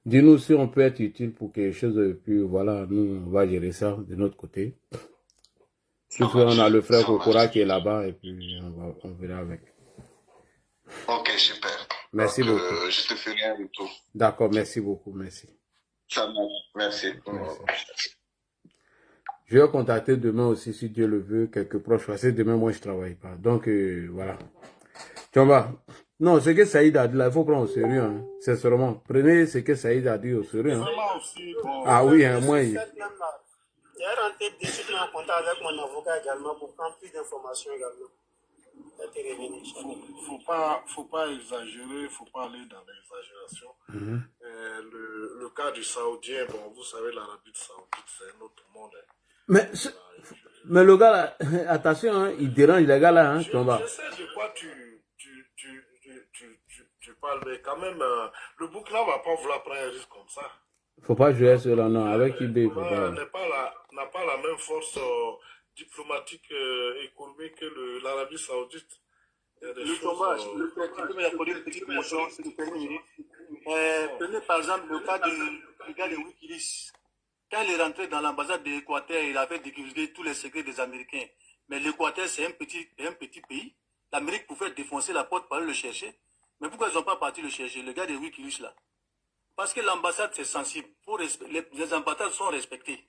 Speaker 1: Dis-nous si on peut être utile pour quelque chose, puis voilà, nous, on va gérer ça de notre côté. Toutefois, on a le frère Kokora qui est là-bas, et puis on verra avec.
Speaker 8: Ok, super.
Speaker 1: Merci beaucoup.
Speaker 8: Je te ferai un retour.
Speaker 1: D'accord, merci beaucoup, merci.
Speaker 8: Ça marche, merci.
Speaker 1: Je vais contacter demain aussi, si Dieu le veut, quelques proches, parce que demain, moi, je ne travaille pas. Donc, voilà. Tu vois, non, ce que Saïd a dit là, il faut prendre au sérieux, hein. Sincèrement. Prenez ce que Saïd a dit au sérieux. Hein. Ah oui, hein, moi.
Speaker 2: J'ai rentré dessus en contact avec mon avocat également pour prendre plus d'informations également.
Speaker 6: Faut pas exagérer, faut pas aller dans l'exagération. Le cas du Saoudien, bon, vous savez, l'Arabie Saoudite, c'est un autre monde. Hein.
Speaker 1: Mais le gars là, attention, hein, il dérange les gars là, hein,
Speaker 6: je sais de quoi tu parles, mais quand même, le Burkina va pas vouloir prendre un risque comme ça.
Speaker 1: Faut pas jouer sur là, non, avec IB, faut pas.
Speaker 6: N'a pas la même force diplomatique et économique que l'Arabie Saoudite.
Speaker 2: Le tombage, le fait une petite motion, si vous permettez. Prenez par exemple le cas du gars de Wikileaks. Quand il est rentré dans l'ambassade de l'Équateur, il avait divulgué tous les secrets des Américains. Mais l'Équateur, c'est un petit pays. L'Amérique pouvait défoncer la porte pour aller le chercher. Mais pourquoi ils n'ont pas parti le chercher, le gars de Wikileaks là? Parce que l'ambassade, c'est sensible. Les ambassades sont respectées.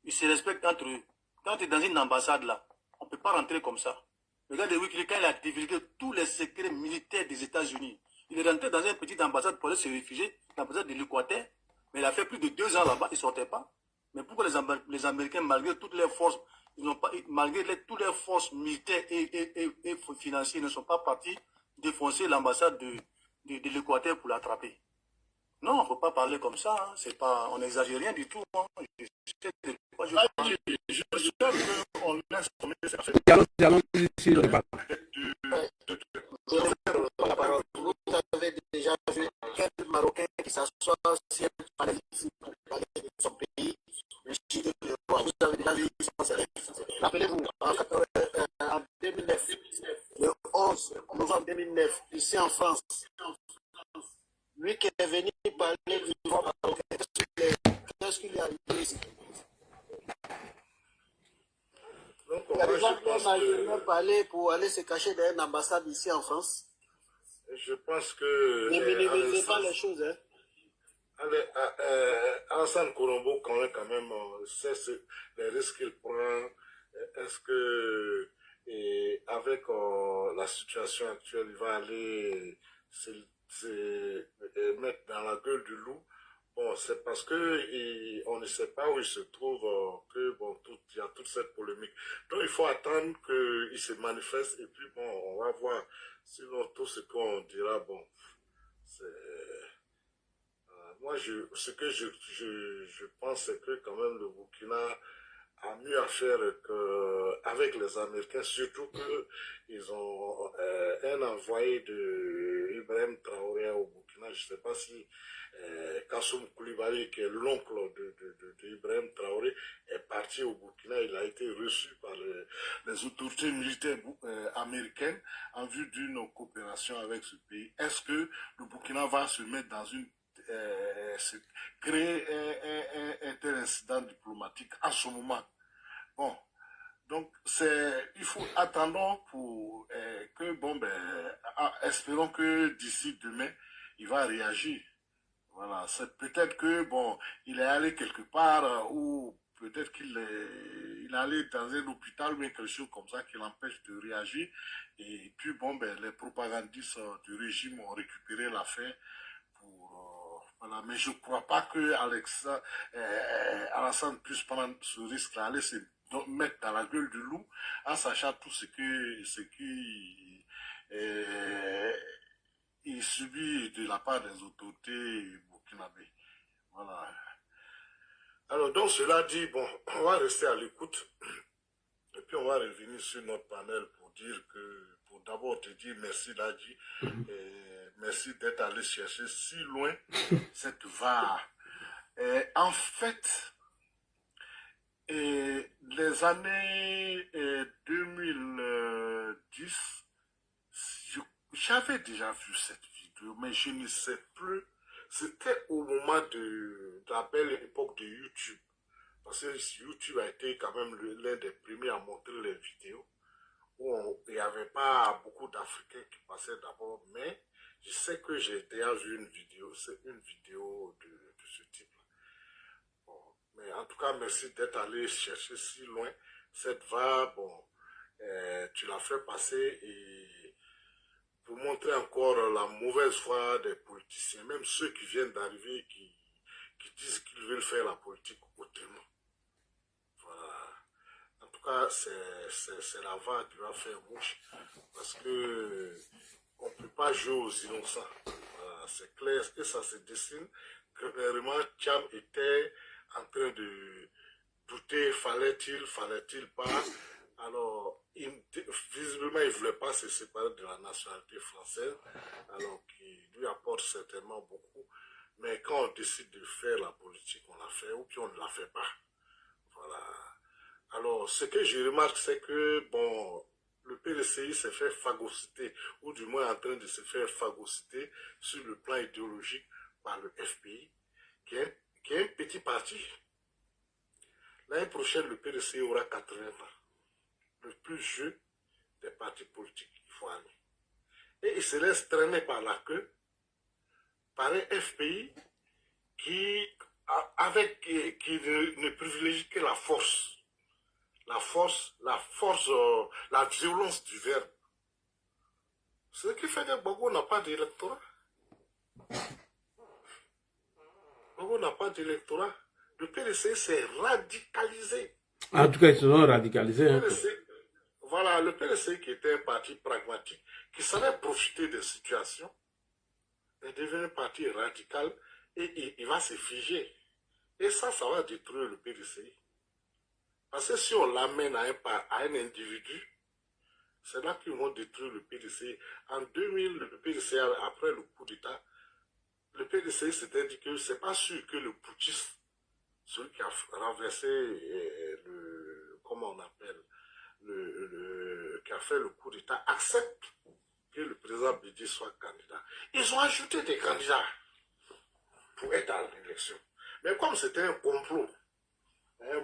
Speaker 2: Ils se respectent entre eux. Quand tu es dans une ambassade là, on ne peut pas rentrer comme ça. Le gars de Wikileaks, quand il a divulgué tous les secrets militaires des États-Unis, il est rentré dans une petite ambassade pour aller se réfugier, l'ambassade de l'Équateur. Mais il a fait plus de 2 ans là-bas, il ne sortait pas. Mais pourquoi les Américains, malgré toutes les forces, toutes les forces militaires et financières, ne sont pas partis défoncer l'ambassade de l'Équateur pour l'attraper? Non, il ne faut pas parler comme ça. Hein. On n'exagère rien du tout. Hein. Je sais de quoi je parle.
Speaker 6: Je sais qu'on laisse tomber cette
Speaker 3: Vous avez déjà vu quel Marocain qui s'assoit sur un palais de son pays, vous avez déjà vu rappelez-vous, en 2009, le 11 novembre 2009, ici en France, lui qui est venu parler du pouvoir marocain, qu'est-ce qu'il y a arrivé ici? Il a parlé pour aller se cacher dans une ambassade ici en France.
Speaker 6: Je pense que...
Speaker 2: Ne minimisez pas les choses, hein.
Speaker 6: Alassane Colombo, quand même, sait les risques qu'il prend. Est-ce que, avec la situation actuelle, il va aller se mettre dans la gueule du loup? Bon, c'est parce que on ne sait pas où il se trouve que bon, il y a toute cette polémique. Donc il faut attendre qu'il se manifeste et puis bon, on va voir. Sinon tout ce qu'on dira, bon, c'est moi ce que je pense c'est que quand même le Burkina a mieux à faire qu'avec les Américains, surtout qu'ils ont un envoyé de Ibrahim Traoré au Burkina. Je ne sais pas si Kassoum Koulibaly, qui est l'oncle de Ibrahim Traoré, est parti au Burkina. Il a été reçu par les autorités militaires américaines en vue d'une coopération avec ce pays. Est-ce que le Burkina va se mettre dans une créer un tel incident diplomatique en ce moment? Bon, donc il faut attendre pour que, bon, espérons que d'ici demain, il va réagir. Voilà, c'est peut-être que, bon, il est allé quelque part ou peut-être qu'il est allé dans un hôpital ou quelque chose comme ça qui l'empêche de réagir. Et puis, bon, les propagandistes du régime ont récupéré l'affaire pour... voilà, mais je ne crois pas que Alassane puisse prendre ce risque-là, aller se mettre dans la gueule du loup en sachant tout ce qui il subit de la part des autorités burkinabées. Voilà. Alors, donc, cela dit, bon, on va rester à l'écoute. Et puis, on va revenir sur notre panel pour dire pour d'abord te dire merci, Ladji. Merci d'être allé chercher si loin cette VAR. En fait, les années 2010, j'avais déjà vu cette vidéo, mais je ne sais plus. C'était au moment de la belle époque de YouTube. Parce que YouTube a été quand même l'un des premiers à montrer les vidéos. Où il n'y avait pas beaucoup d'Africains qui passaient d'abord. Mais je sais que j'ai déjà vu une vidéo. C'est une vidéo de ce type. Bon, mais en tout cas, merci d'être allé chercher si loin. Cette VAR, bon, tu l'as fait passer et pour montrer encore la mauvaise foi des politiciens, même ceux qui viennent d'arriver, qui disent qu'ils veulent faire la politique autrement. Voilà. En tout cas, c'est la VAR qui va faire mouche, parce que on ne peut pas jouer aux innocents. Voilà. C'est clair que ça se dessine. Premièrement, Thiam était en train de douter, fallait-il pas. Alors, visiblement, il ne voulait pas se séparer de la nationalité française, alors qui lui apporte certainement beaucoup. Mais quand on décide de faire la politique, on la fait, ou puis on ne la fait pas. Voilà. Alors, ce que je remarque, c'est que, bon, le PDCI s'est fait phagocyter, ou du moins en train de se faire phagocyter sur le plan idéologique par le FPI, qui est un petit parti. L'année prochaine, le PDCI aura 80 ans. Le plus vieux des partis politiques ivoiriens. Et il se laisse traîner par la queue par un FPI qui ne privilégie que la force. La violence du verbe. Ce qui fait que Bogo n'a pas d'électorat. Bogo n'a pas d'électorat. Le PDC s'est radicalisé.
Speaker 1: En tout cas, ils se sont radicalisés. Hein.
Speaker 6: Voilà, le PDC qui était un parti pragmatique, qui savait profiter des situations, est devenu un parti radical et il va se figer. Et ça va détruire le PDC. Parce que si on l'amène à un individu, c'est là qu'ils vont détruire le PDC. En 2000, le PDC, après le coup d'État, le PDC s'était dit que c'est pas sûr que le putschiste, celui qui a renversé comment on appelle, qui a fait le coup d'État, accepte que le président Bédié soit candidat. Ils ont ajouté des candidats pour être à l'élection. Mais comme c'était un complot,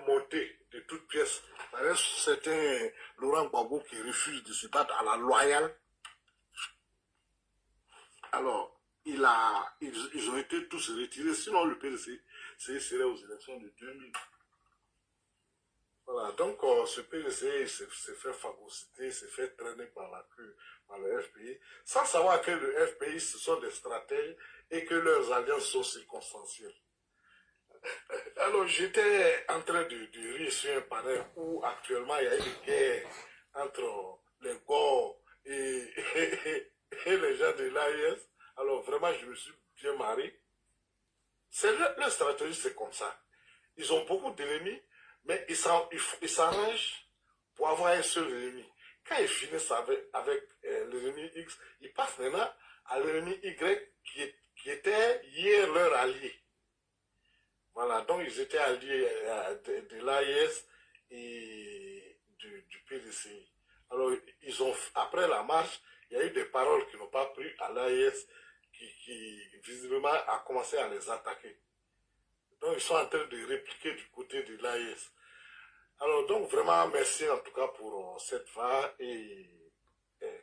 Speaker 6: monté de toutes pièces, par un certain Laurent Gbagbo qui refuse de se battre à la loyale, alors ils ont été tous retirés, sinon le PDC serait aux élections de 2000. Voilà, donc ce PDC s'est fait phagocyter, s'est fait traîner par la queue par le FPI, sans savoir que le FPI, ce sont des stratèges et que leurs alliances sont circonstancielles. Alors, j'étais en train de rire sur un panel où actuellement il y a une guerre entre les Gors et les gens de l'AIS. Alors, vraiment, je me suis bien marré. Leur stratégie, c'est comme ça. Ils ont beaucoup d'ennemis, Mais ils s'arrangent pour avoir un seul ennemi. Quand ils finissent avec l'ennemi X, ils passent maintenant à l'ennemi Y qui était hier leur allié. Voilà, donc ils étaient alliés de l'AIS et du PDCI. Alors, après la marche, il y a eu des paroles qui n'ont pas plu à l'AIS qui visiblement a commencé à les attaquer. Donc, ils sont en train de répliquer du côté de l'AIS. Alors, donc, vraiment, merci en tout cas pour cette vague et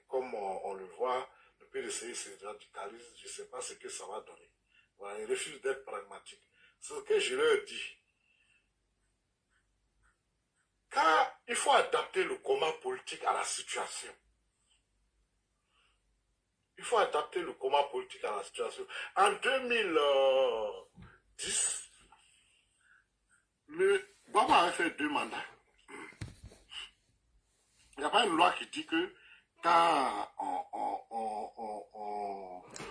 Speaker 6: comme on le voit, le PDCI se radicalise, je ne sais pas ce que ça va donner. Voilà, il refuse d'être pragmatique. C'est ce que je leur dis. Car il faut adapter le combat politique à la situation. Il faut adapter le combat politique à la situation. En 2010, le Baba avait fait 2 mandats. Il n'y a pas une loi qui dit que quand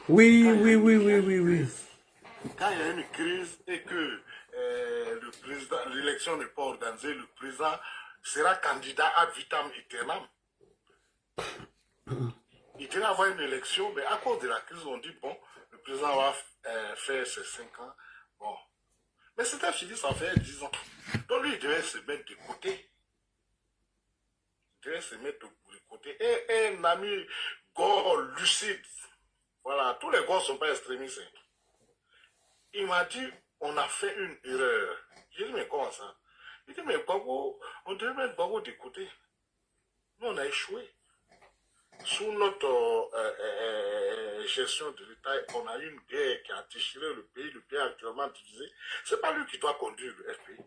Speaker 1: Oui.
Speaker 6: Quand il y a une crise et que l'élection n'est pas organisée, le président sera candidat ad vitam aeternam. Il devait avoir une élection, mais à cause de la crise, on dit, bon, le président va faire ses 5 ans. Bon. Mais c'était fini, ça fait 10 ans. Donc lui, il devait se mettre de côté. Il devait se mettre de côté. Et un ami gore lucide, voilà, tous les gars ne sont pas extrémistes. Il m'a dit, on a fait une erreur. J'ai dit, mais comment ça? Il dit, mais Gbagbo, on devait mettre Gbagbo de côté. Nous, on a échoué. Sous notre gestion de l'État, on a eu une guerre qui a déchiré le pays est actuellement divisé. Ce n'est pas lui qui doit conduire le FPI.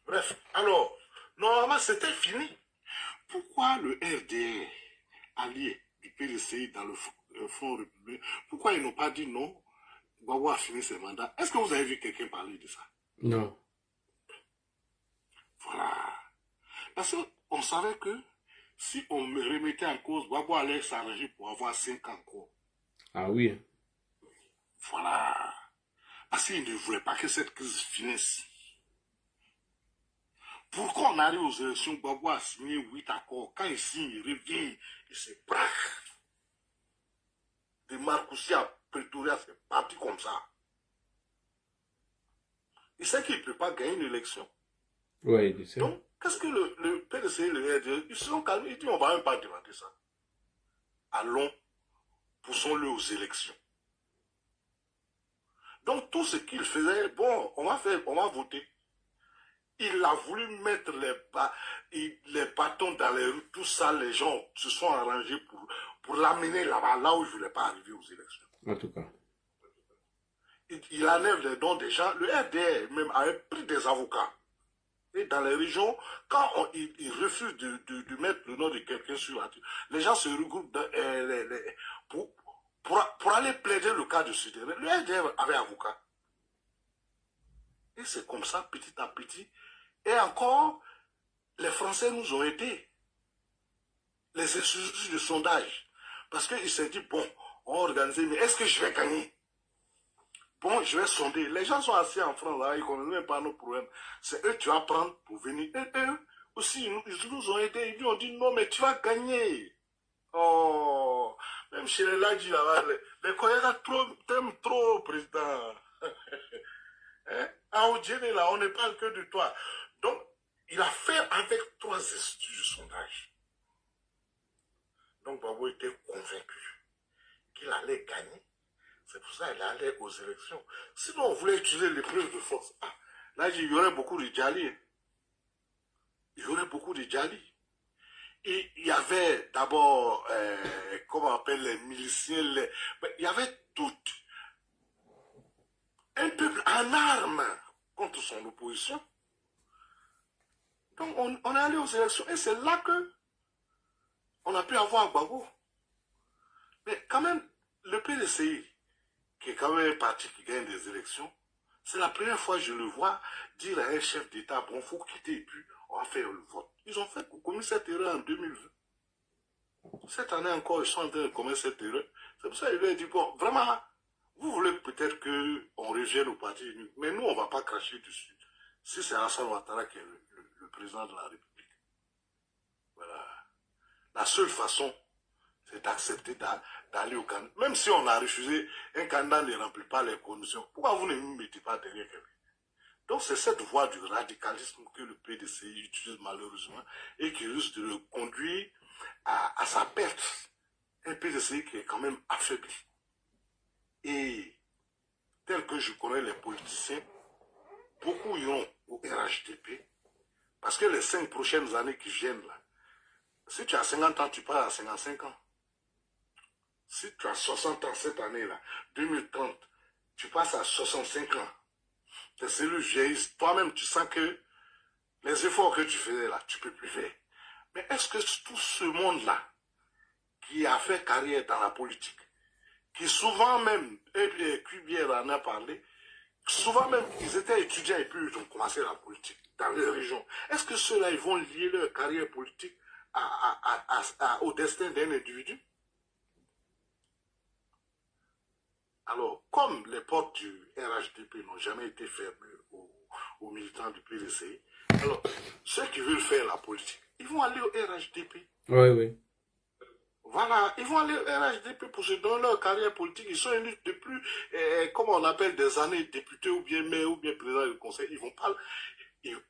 Speaker 6: Bref, alors, normalement, c'était fini. Pourquoi le RDR, allié du PDCI dans le Front républicain, pourquoi ils n'ont pas dit non, Gbagbo a fini ses mandats? Est-ce que vous avez vu quelqu'un parler de ça?
Speaker 1: Non.
Speaker 6: Voilà. Parce qu'on savait que si on me remettait en cause, Gbagbo allait s'arranger pour avoir 5 ans encore.
Speaker 1: Ah oui.
Speaker 6: Voilà. Parce qu'il ne voulait pas que cette crise finisse. Pourquoi on arrive aux élections, Gbagbo a signé 8 accords. Quand il signe, il revient, il se braque. De Marcoussis à Pretoria, c'est parti comme ça. Il sait qu'il ne peut pas gagner une élection.
Speaker 1: Oui, il sait.
Speaker 6: Donc, qu'est-ce que le PDC et le RDR, ils se sont calmés, ils disent, on ne va même pas demander ça. Allons, poussons-le aux élections. Donc, tout ce qu'il faisait, bon, on va voter. Il a voulu mettre les bâtons dans les rues, tout ça, les gens se sont arrangés pour l'amener là-bas, là où il ne voulait pas arriver aux élections.
Speaker 1: En tout cas.
Speaker 6: Il enlève les dons des gens. Le RDR même avait pris des avocats. Et dans les régions, quand il refuse de mettre le nom de quelqu'un sur la tête, les gens se regroupent pour aller plaider le cas de ce dernier. Le RDR avait avocat. Et c'est comme ça, petit à petit. Et encore, les Français nous ont aidés. Les instituts de sondage. Parce qu'il s'est dit, bon, on va organiser, mais est-ce que je vais gagner? Bon, je vais sonder. Les gens sont assis en France, là, ils ne connaissent même pas nos problèmes. C'est eux que tu vas prendre pour venir. Et eux aussi, ils nous ont aidés. Ils nous ont dit, non, mais tu vas gagner. Oh, même chez les Ladji, là, les collègues t'aiment trop, président. Hein? À Odjene, là, on ne parle que de toi. Donc, il a fait avec 3 instituts de sondage. Donc, Gbagbo était convaincu qu'il allait gagner. C'est pour ça qu'il allait aux élections. Sinon, on voulait utiliser l'épreuve de force. Ah, là, il y aurait beaucoup de Djali. Il y aurait beaucoup de Djali. Et il y avait d'abord, comment on appelle les miliciens, il y avait tout un peuple en armes contre son opposition. Donc, on est allé aux élections. Et c'est là que on a pu avoir Gbagbo. Mais quand même, le PDCI, qui est quand même un parti qui gagne des élections, c'est la première fois que je le vois dire à un chef d'État, bon, il faut quitter et puis on va faire le vote. Ils ont commis cette erreur en 2020. Cette année encore, ils sont en train de commettre cette erreur. C'est pour ça qu'il lui a dit, bon, vraiment, vous voulez peut-être qu'on revienne au parti unique, mais nous, on ne va pas cracher dessus. si c'est Alassane Ouattara qui est le président de la République. Voilà. La seule façon, c'est d'accepter d'aller au candidat. Même si on a refusé, un candidat ne remplit pas les conditions. Pourquoi vous ne vous mettez pas derrière quelqu'un? Donc c'est cette voie du radicalisme que le PDC utilise malheureusement et qui risque de le conduire à sa perte. Un PDC qui est quand même affaibli. Et tel que je connais les politiciens, beaucoup iront au RHDP parce que les 5 prochaines années qui viennent là, si tu as 50 ans, tu pars à 55 ans. Si tu as 60 ans cette année-là, 2030, tu passes à 65 ans. Tes cellules vieillissent. Toi-même, tu sens que les efforts que tu faisais là, tu ne peux plus faire. Mais est-ce que tout ce monde-là, qui a fait carrière dans la politique, qui souvent même, et Cubière en a parlé, souvent même, ils étaient étudiants et puis ils ont commencé la politique dans leur région. Est-ce que ceux-là, ils vont lier leur carrière politique au destin d'un individu? Alors, comme les portes du RHDP n'ont jamais été fermées aux militants du PDC, alors, ceux qui veulent faire la politique, ils vont aller au RHDP.
Speaker 1: Oui, oui.
Speaker 6: Voilà, ils vont aller au RHDP pour se donner leur carrière politique. Ils sont élus depuis, comme on appelle, des années députés ou bien maire ou bien président du conseil. Ils vont pas.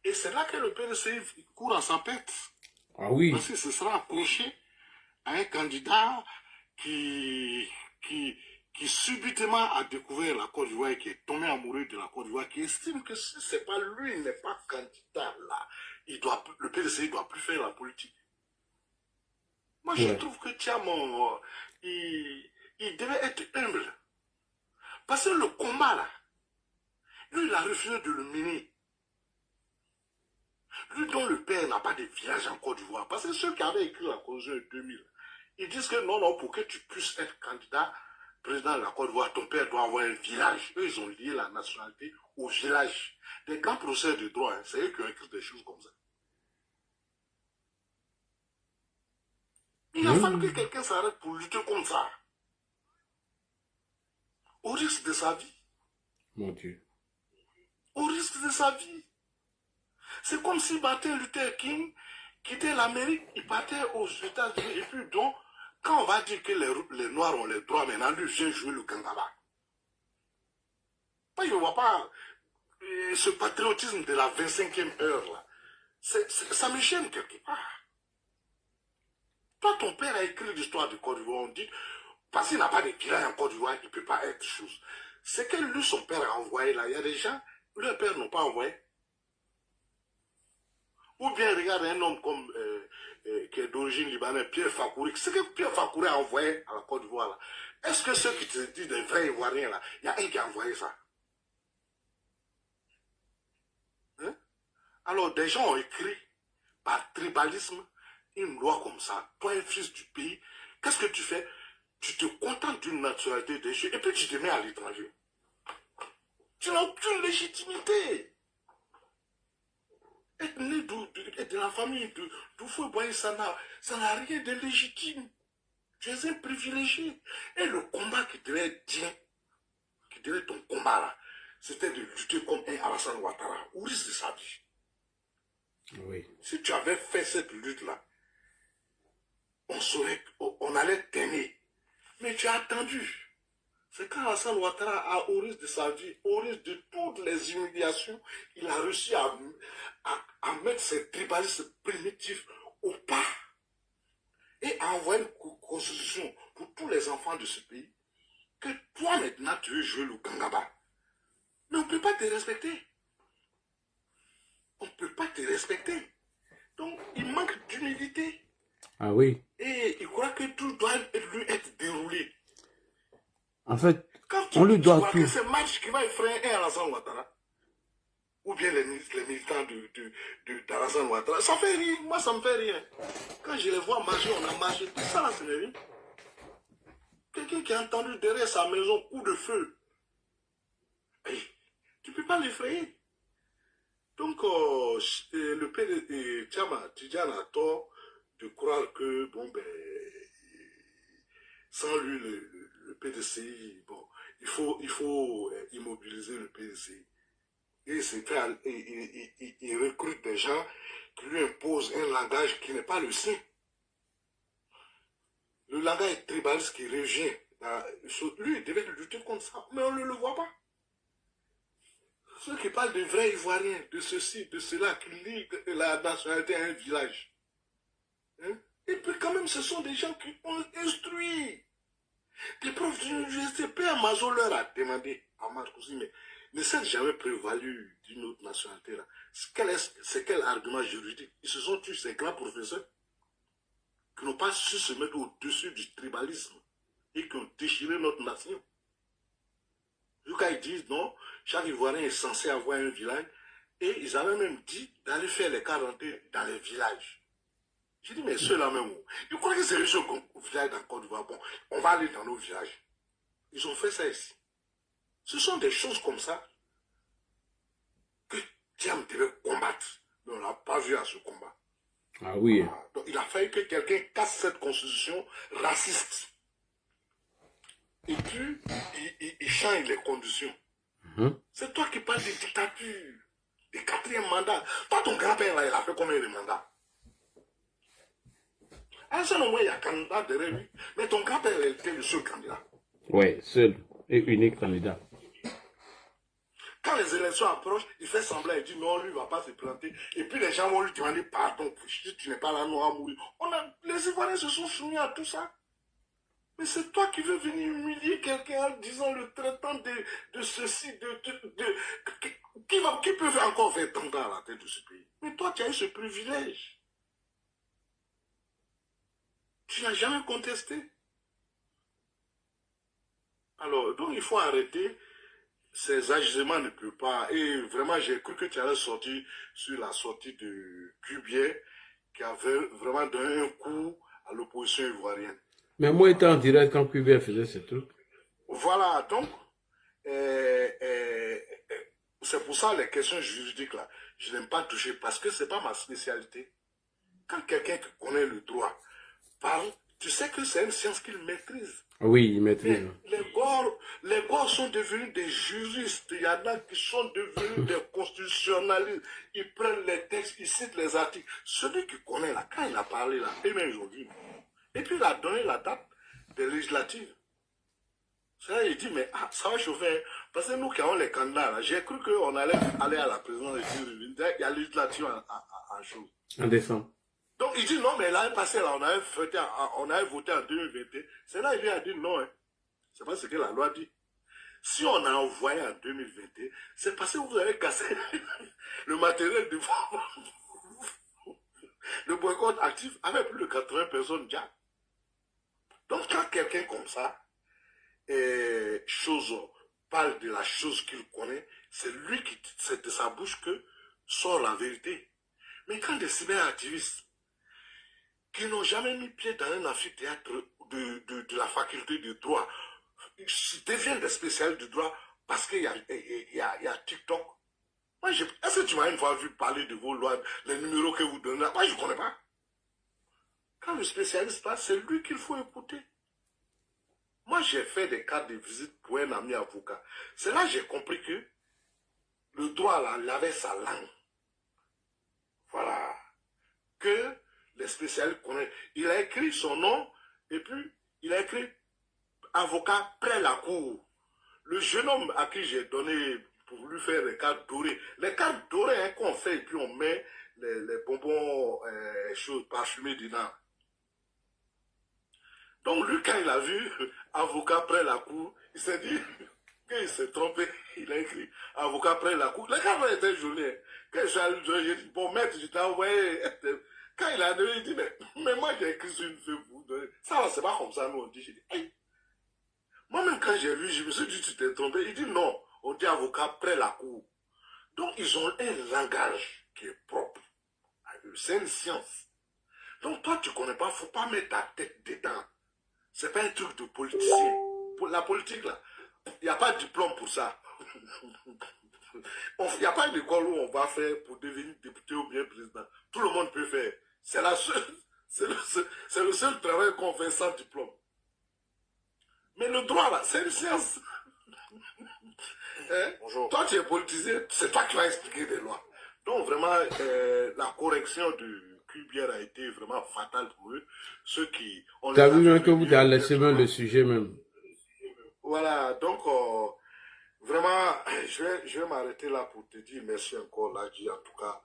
Speaker 6: Et c'est là que le PDC court en sa perte.
Speaker 1: Ah oui.
Speaker 6: Parce que ce sera approché à un candidat qui subitement a découvert la Côte d'Ivoire et qui est tombé amoureux de la Côte d'Ivoire, qui estime que si c'est pas lui, il n'est pas candidat là, le PDC ne doit plus faire la politique. Moi, je trouve que Tiamon, il devait être humble. Parce que le combat là, lui, il a refusé de le mener. Lui dont le père n'a pas de village en Côte d'Ivoire. Parce que ceux qui avaient écrit la Constitution de 2000, ils disent que non, pour que tu puisses être candidat président de la Côte d'Ivoire, ton père doit avoir un village. Eux, ils ont lié la nationalité au village. Des grands procès de droit, hein, c'est eux qui ont écrit des choses comme ça. Il a fallu que quelqu'un s'arrête pour lutter comme ça. Au risque de sa vie.
Speaker 1: Mon Dieu.
Speaker 6: Au risque de sa vie. C'est comme si Martin Luther King quittait l'Amérique, il partait aux États-Unis. Et puis donc, quand on va dire que les Noirs ont les droits, maintenant, lui vient jouer le gangaba. Moi, je ne vois pas ce patriotisme de la 25e heure, là. Ça me gêne quelque part. Toi, ton père a écrit l'histoire de Côte d'Ivoire, on dit, parce qu'il n'a pas de village en Côte d'Ivoire, il ne peut pas être chose. C'est que lui, son père a envoyé là. Il y a des gens, leur père n'ont pas envoyé. Ou bien, regarde un homme comme, qui est d'origine libanaise, Pierre Fakouri. Ce que Pierre Fakouri a envoyé à la Côte d'Ivoire, là, est-ce que ceux qui te disent des vrais Ivoiriens, là, il y a un qui a envoyé ça? Hein? Alors, des gens ont écrit, par tribalisme, une loi comme ça. Toi, un fils du pays, qu'est-ce que tu fais? Tu te contentes d'une nationalité déchue et puis tu te mets à l'étranger. Tu n'as aucune légitimité. Être né de la famille de Foué Boye, ça n'a rien de légitime. Tu es un privilégié. Et le combat qui devait être tien, qui devait être ton combat là, c'était de lutter comme un Alassane Ouattara, au risque de sa vie.
Speaker 1: Oui.
Speaker 6: Si tu avais fait cette lutte-là, on allait t'aimer. Mais tu as attendu. C'est quand Alassane Ouattara a, au risque de sa vie, au risque de toutes les humiliations, il a réussi à mettre ses tribalistes primitifs au pas et à envoyer une constitution pour tous les enfants de ce pays, que toi maintenant tu veux jouer le gangaba. Mais on ne peut pas te respecter. On ne peut pas te respecter. Donc il manque d'humilité.
Speaker 1: Ah oui.
Speaker 6: Et il croit que tout doit lui être déroulé.
Speaker 1: En fait,
Speaker 6: Quand
Speaker 1: on lui doit tout.
Speaker 6: Que c'est match qui va effrayer un Alassane Ouattara, ou bien les militants d'Alassane Ouattara, ça fait rire. Moi, ça me fait rire. Quand je les vois marcher, on a marché. Tout ça, là, c'est rien. Quelqu'un qui a entendu derrière sa maison coup de feu. Hey, tu ne peux pas l'effrayer. Donc, le PD, Tidjane a tort de croire que, bon, ben, sans lui, le PDC, bon, il faut immobiliser le PDC. Et il recrute des gens qui lui imposent un langage qui n'est pas le sien. Le langage tribaliste qui revient, lui, il devait lutter contre ça, mais on ne le voit pas. Ceux qui parlent de vrais Ivoiriens, de ceci, de cela, qui lient la nationalité à un village. Hein? Et puis quand même, ce sont des gens qui ont instruit. Des profs d'université, Père Mazo leur a demandé à Marcoussi, mais ne s'est jamais prévalu d'une autre nationalité là. C'est quel argument juridique? Ils se sont tués, ces grands professeurs, qui n'ont pas su se mettre au-dessus du tribalisme et qui ont déchiré notre nation. Jusqu'à ils disent non, chaque Ivoirien est censé avoir un village, et ils avaient même dit d'aller faire les quarantaines dans les villages. J'ai dit, mais ceux-là même, ils croient que c'est riche au village dans Côte d'Ivoire. Bon, on va aller dans nos villages. Ils ont fait ça ici. Ce sont des choses comme ça que Thiam devait combattre. Mais on n'a pas vu à ce combat.
Speaker 1: Ah oui.
Speaker 6: Donc, il a fallu que quelqu'un casse cette constitution raciste. Et puis, il change les conditions. C'est toi qui parles de dictature, des 4e mandats. Toi, ton grand-père, là, il a fait combien de mandats? À un seul moment, il y a un candidat derrière lui. Mais ton grand-père était le seul candidat.
Speaker 1: Oui, seul et unique candidat.
Speaker 6: Quand les élections approchent, il fait semblant, il dit non, lui, il ne va pas se planter. Et puis les gens vont lui demander pardon. Si tu n'es pas là, nous allons mourir. Les Ivoiriens se sont soumis à tout ça. Mais c'est toi qui veux venir humilier quelqu'un en disant le traitant de ceci, qui peut encore faire 30 ans à la tête de ce pays. Mais toi, tu as eu ce privilège. Tu n'as jamais contesté. Alors, donc il faut arrêter. Ces agissements ne peuvent pas. Et vraiment, j'ai cru que tu allais sortir sur la sortie de Cubier, qui avait vraiment donné un coup à l'opposition ivoirienne.
Speaker 1: Mais moi, j'étais en direct quand Cubier faisait ce truc.
Speaker 6: Voilà, donc, c'est pour ça les questions juridiques, là, je n'aime pas toucher, parce que ce n'est pas ma spécialité. Quand quelqu'un qui connaît le droit parle, tu sais que c'est une science qu'il maîtrise.
Speaker 1: Oui, il maîtrise.
Speaker 6: Les Gors sont devenus des juristes. Il y en a qui sont devenus des constitutionnalistes. Ils prennent les textes, ils citent les articles. Celui qui connaît là, quand il a parlé là, et même aujourd'hui. Et puis il a donné la date des législatives. C'est là il dit, mais ça va chauffer. Parce que nous qui avons les candidats là, j'ai cru qu'on allait aller à la présidence il y a législative en chose.
Speaker 1: En décembre.
Speaker 6: Donc il dit non, mais l'année passée, là, on avait voté en 2021. C'est là il lui a dit non. Hein. C'est pas ce que la loi dit. Si on a envoyé en 2021, c'est parce que vous avez cassé le matériel de le boycott actif avec plus de 80 personnes déjà. Donc quand quelqu'un comme ça, parle de la chose qu'il connaît, c'est lui qui, c'est de sa bouche que sort la vérité. Mais quand des cyberactivistes qui n'ont jamais mis pied dans un amphithéâtre de la faculté de droit, ils deviennent des spécialistes du droit parce qu'il y a TikTok. Moi, est-ce que tu m'as une fois vu parler de vos lois, les numéros que vous donnez là? Moi, je ne connais pas. Quand le spécialiste parle, c'est lui qu'il faut écouter. Moi, j'ai fait des cartes de visite pour un ami avocat. C'est là que j'ai compris que le droit, là, il avait sa langue. Voilà. Que les spécialistes connaissent. Il a écrit son nom et puis il a écrit avocat près la cour. Le jeune homme à qui j'ai donné pour lui faire les cartes dorées. Les cartes dorées hein, qu'on fait et puis on met les bonbons choses parfumées dedans. Donc lui, quand il a vu avocat près la cour, il s'est dit qu'il s'est trompé. Il a écrit avocat près la cour. Les cartes étaient jolies. Quand j'ai dit, bon maître, je t'ai envoyé. Quand il a donné, il dit, mais moi j'ai écrit sur une feuille pour vous donner. Ça, c'est pas comme ça, nous on dit. J'ai dit, hey. Moi-même, quand j'ai lu, je me suis dit, tu t'es trompé. Il dit, non, on dit avocat près la cour. Donc, ils ont un langage qui est propre. C'est une science. Donc, toi, tu ne connais pas, il ne faut pas mettre ta tête dedans. Ce n'est pas un truc de politicien. Pour la politique, là, il n'y a pas de diplôme pour ça. Il n'y a pas d'école où on va faire pour devenir député ou bien président. Tout le monde peut faire. C'est le seul travail qu'on fait sans diplôme. Mais le droit, là, c'est une science. Hein?
Speaker 9: Bonjour.
Speaker 6: Toi, tu es politisé, c'est toi qui vas expliquer des lois. Donc, vraiment, la correction de Cubière a été vraiment fatale pour eux. Ceux qui...
Speaker 1: Tu as vu même que vous avez laissé même le sujet même.
Speaker 6: Voilà, donc, vraiment, je vais m'arrêter là pour te dire merci encore, Ladji, en tout cas.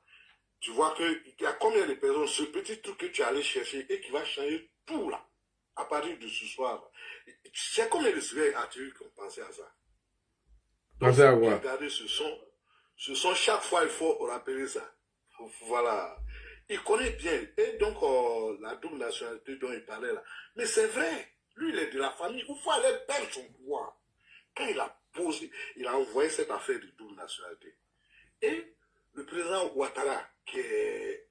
Speaker 6: Tu vois qu'il y a combien de personnes, ce petit truc que tu es allé chercher et qui va changer tout là, à partir de ce soir. C'est combien de civils as-tu qui ont pensé à ça? Donc, regardez ce son, chaque fois il faut rappeler ça. Voilà. Il connaît bien. Et donc, la double nationalité dont il parlait là. Mais c'est vrai. Lui, il est de la famille. Il faut aller perdre son pouvoir. Quand il a posé, il a envoyé cette affaire de double nationalité. Et le président Ouattara, qui est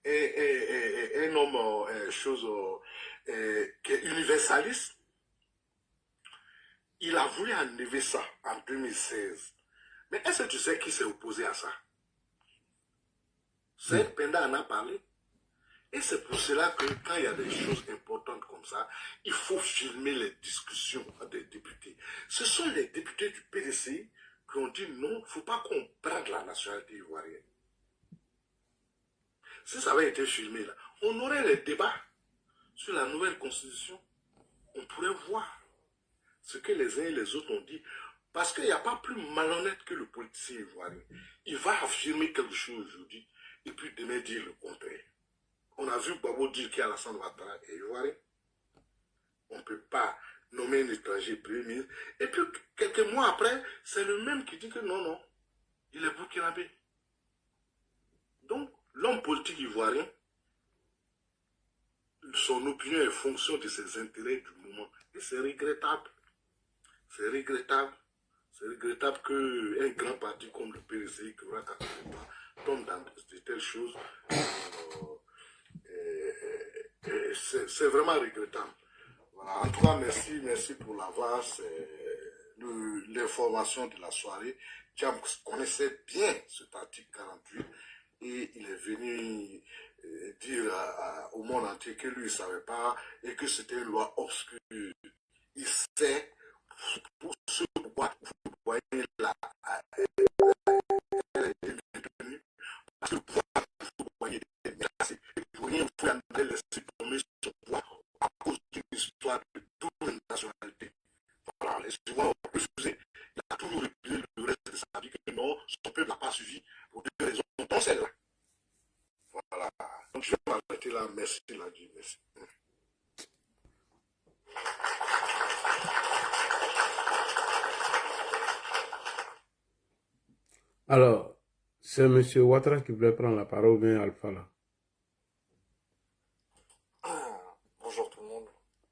Speaker 6: un homme, qui est universaliste, il a voulu enlever ça en 2016. Mais est-ce que tu sais qui s'est opposé à ça? C'est Penda en a parlé. Et c'est pour cela que quand il y a des choses importantes comme ça, il faut filmer les discussions des députés. Ce sont les députés du PDC qui ont dit non, il ne faut pas qu'on prenne la nationalité ivoirienne. Si ça avait été filmé là, on aurait les débats sur la nouvelle constitution. On pourrait voir ce que les uns et les autres ont dit. Parce qu'il n'y a pas plus malhonnête que le politicien ivoirien. Il va affirmer quelque chose aujourd'hui et puis demain dire le contraire. On a vu Babo dire qu'Alassane Ouattara est ivoirien. On ne peut pas nommer un étranger premier ministre. Et puis, quelques mois après, c'est le même qui dit que non, il est burkinabé. Donc, l'homme politique ivoirien, son opinion est fonction de ses intérêts du moment. Et c'est regrettable. C'est regrettable. C'est regrettable qu'un grand parti comme le PDC, qui aura 80 ans, tombe dans de telles choses. C'est vraiment regrettable. Voilà. En tout cas, merci pour l'avance, l'information de la soirée. Tiam connaissait bien cet article 48 et il est venu dire au monde entier que lui ne savait pas et que c'était une loi obscure. Il sait pour ce pourquoi vous voyez là, parce que vous voyez et pour rien vous pouvez laisser tomber son pouvoir à cause d'une histoire de double nationalité. Voilà, laissez-moi refuser. Il a toujours réputé le reste de sa vie que non, son peuple n'a pas suivi pour deux raisons, dont celle-là. Voilà. Donc je vais m'arrêter là. Merci, Ladji. Merci.
Speaker 1: Alors, c'est M. Ouattara qui voulait prendre la parole, bien Alpha là.
Speaker 9: Bonjour tout le monde,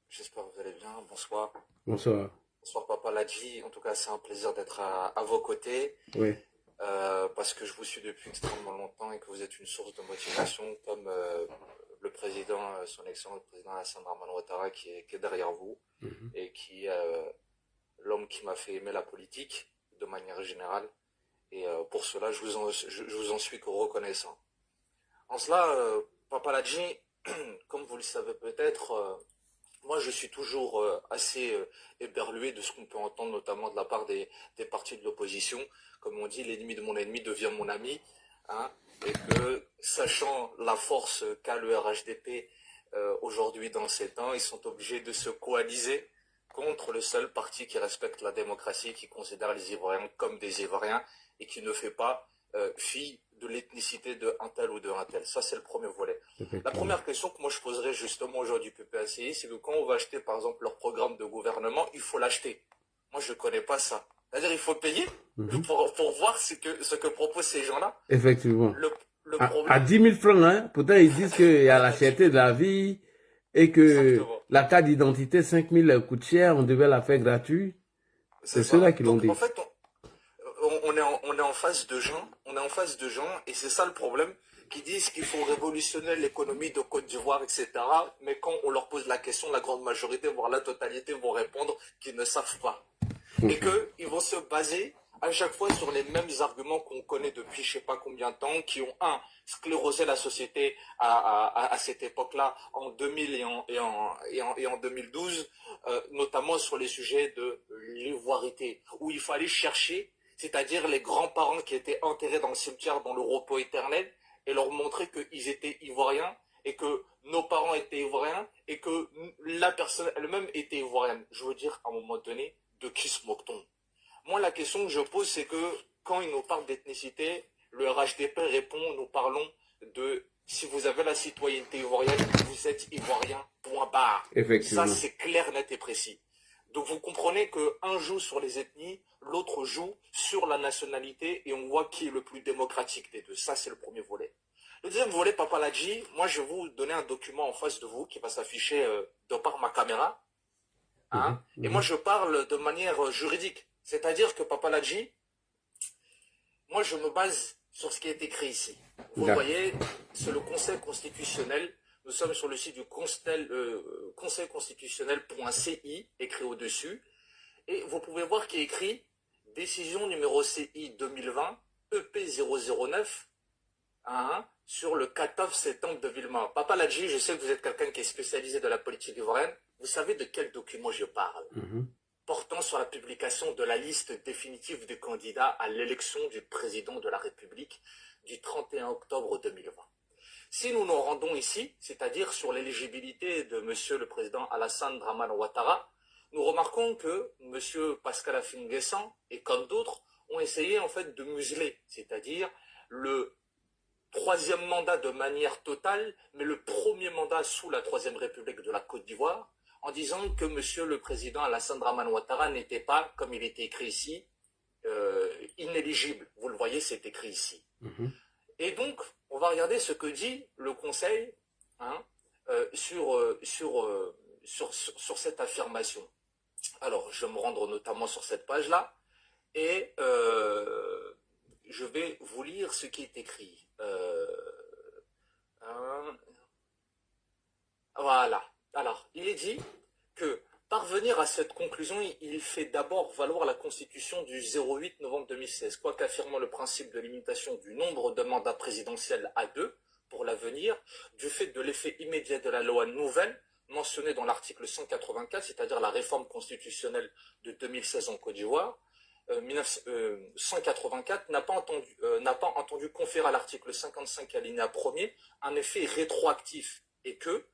Speaker 9: j'espère que vous allez bien, bonsoir.
Speaker 1: Bonsoir.
Speaker 9: Bonsoir Papa Ladji, en tout cas c'est un plaisir d'être à vos côtés.
Speaker 1: Oui.
Speaker 9: Parce que je vous suis depuis extrêmement longtemps et que vous êtes une source de motivation comme le président, son excellent le président Alassane Ouattara qui est derrière vous et qui est l'homme qui m'a fait aimer la politique de manière générale. Et pour cela, je vous en suis reconnaissant. En cela, Papa Ladji, comme vous le savez peut-être, moi je suis toujours assez éberlué de ce qu'on peut entendre, notamment de la part des partis de l'opposition. Comme on dit, l'ennemi de mon ennemi devient mon ami. Hein, et que, sachant la force qu'a le RHDP aujourd'hui dans ces temps, ils sont obligés de se coaliser contre le seul parti qui respecte la démocratie, qui considère les Ivoiriens comme des Ivoiriens et qui ne fait pas fi de l'ethnicité de un tel ou de un tel. Ça, c'est le premier volet. La première question que moi je poserais justement aujourd'hui au PPACI, c'est que quand on va acheter par exemple leur programme de gouvernement, il faut l'acheter. Moi, je ne connais pas ça. C'est-à-dire il faut payer pour voir ce que proposent ces gens-là.
Speaker 1: Effectivement.
Speaker 9: Le problème...
Speaker 1: à 10 000 francs, hein. Pourtant, ils disent qu'il y a la cherté de la vie et que
Speaker 9: Exactement.
Speaker 1: la carte d'identité, 5 000 coûte cher, on devait la faire gratuite. C'est ceux-là qui l'ont dit.
Speaker 9: En fait, on est en face de gens, et c'est ça le problème, qui disent qu'il faut révolutionner l'économie de Côte d'Ivoire, etc. Mais quand on leur pose la question, la grande majorité, voire la totalité, vont répondre qu'ils ne savent pas. Et qu'ils vont se baser à chaque fois sur les mêmes arguments qu'on connaît depuis je ne sais pas combien de temps, qui ont, sclérosé la société à cette époque-là, en 2000 et en 2012, notamment sur les sujets de l'ivoirité, où il fallait chercher c'est-à-dire les grands-parents qui étaient enterrés dans le cimetière dans le repos éternel, et leur montrer qu'ils étaient ivoiriens, et que nos parents étaient ivoiriens, et que la personne elle-même était ivoirienne. Je veux dire, à un moment donné, de qui se moque-t-on? Moi, la question que je pose, c'est que quand ils nous parlent d'ethnicité, le RHDP répond, nous parlons de si vous avez la citoyenneté ivoirienne, vous êtes ivoirien, point barre.
Speaker 1: Effectivement.
Speaker 9: Ça, c'est clair, net et précis. Donc, vous comprenez qu'un joue sur les ethnies, l'autre joue sur la nationalité, et on voit qui est le plus démocratique des deux. Ça, c'est le premier volet. Le deuxième volet, Papa Ladji, moi, je vais vous donner un document en face de vous qui va s'afficher de par ma caméra. Hein, et moi, je parle de manière juridique. C'est-à-dire que Papa Ladji, moi, je me base sur ce qui est écrit ici. Vous voyez, c'est le Conseil constitutionnel. Nous sommes sur le site du conseil constitutionnel.ci, écrit au-dessus. Et vous pouvez voir qu'il est écrit décision numéro CI 2020 EP 009 sur le 14 septembre 2020. Papa Ladji, je sais que vous êtes quelqu'un qui est spécialisé dans la politique ivoirienne. Vous savez de quel document je parle? Portant sur la publication de la liste définitive des candidats à l'élection du président de la République du 31 octobre 2020. Si nous nous rendons ici, c'est-à-dire sur l'éligibilité de monsieur le président Alassane Dramane Ouattara, nous remarquons que monsieur Pascal Affi-N'Guessan et comme d'autres ont essayé en fait de museler, c'est-à-dire le troisième mandat de manière totale, mais le premier mandat sous la Troisième République de la Côte d'Ivoire, en disant que monsieur le président Alassane Dramane Ouattara n'était pas, comme il était écrit ici, inéligible. Vous le voyez, c'est écrit ici. Et donc, on va regarder ce que dit le Conseil sur cette affirmation. Alors, je vais me rendre notamment sur cette page-là, et je vais vous lire ce qui est écrit. Voilà. Alors, il est dit que parvenir à cette conclusion, il fait d'abord valoir la Constitution du 08 novembre 2016, quoique affirmant le principe de limitation du nombre de mandats présidentiels à 2 pour l'avenir, du fait de l'effet immédiat de la loi nouvelle mentionnée dans l'article 184, c'est-à-dire la réforme constitutionnelle de 2016 en Côte d'Ivoire, 184 n'a pas entendu conférer à l'article 55 alinéa 1er un effet rétroactif et que,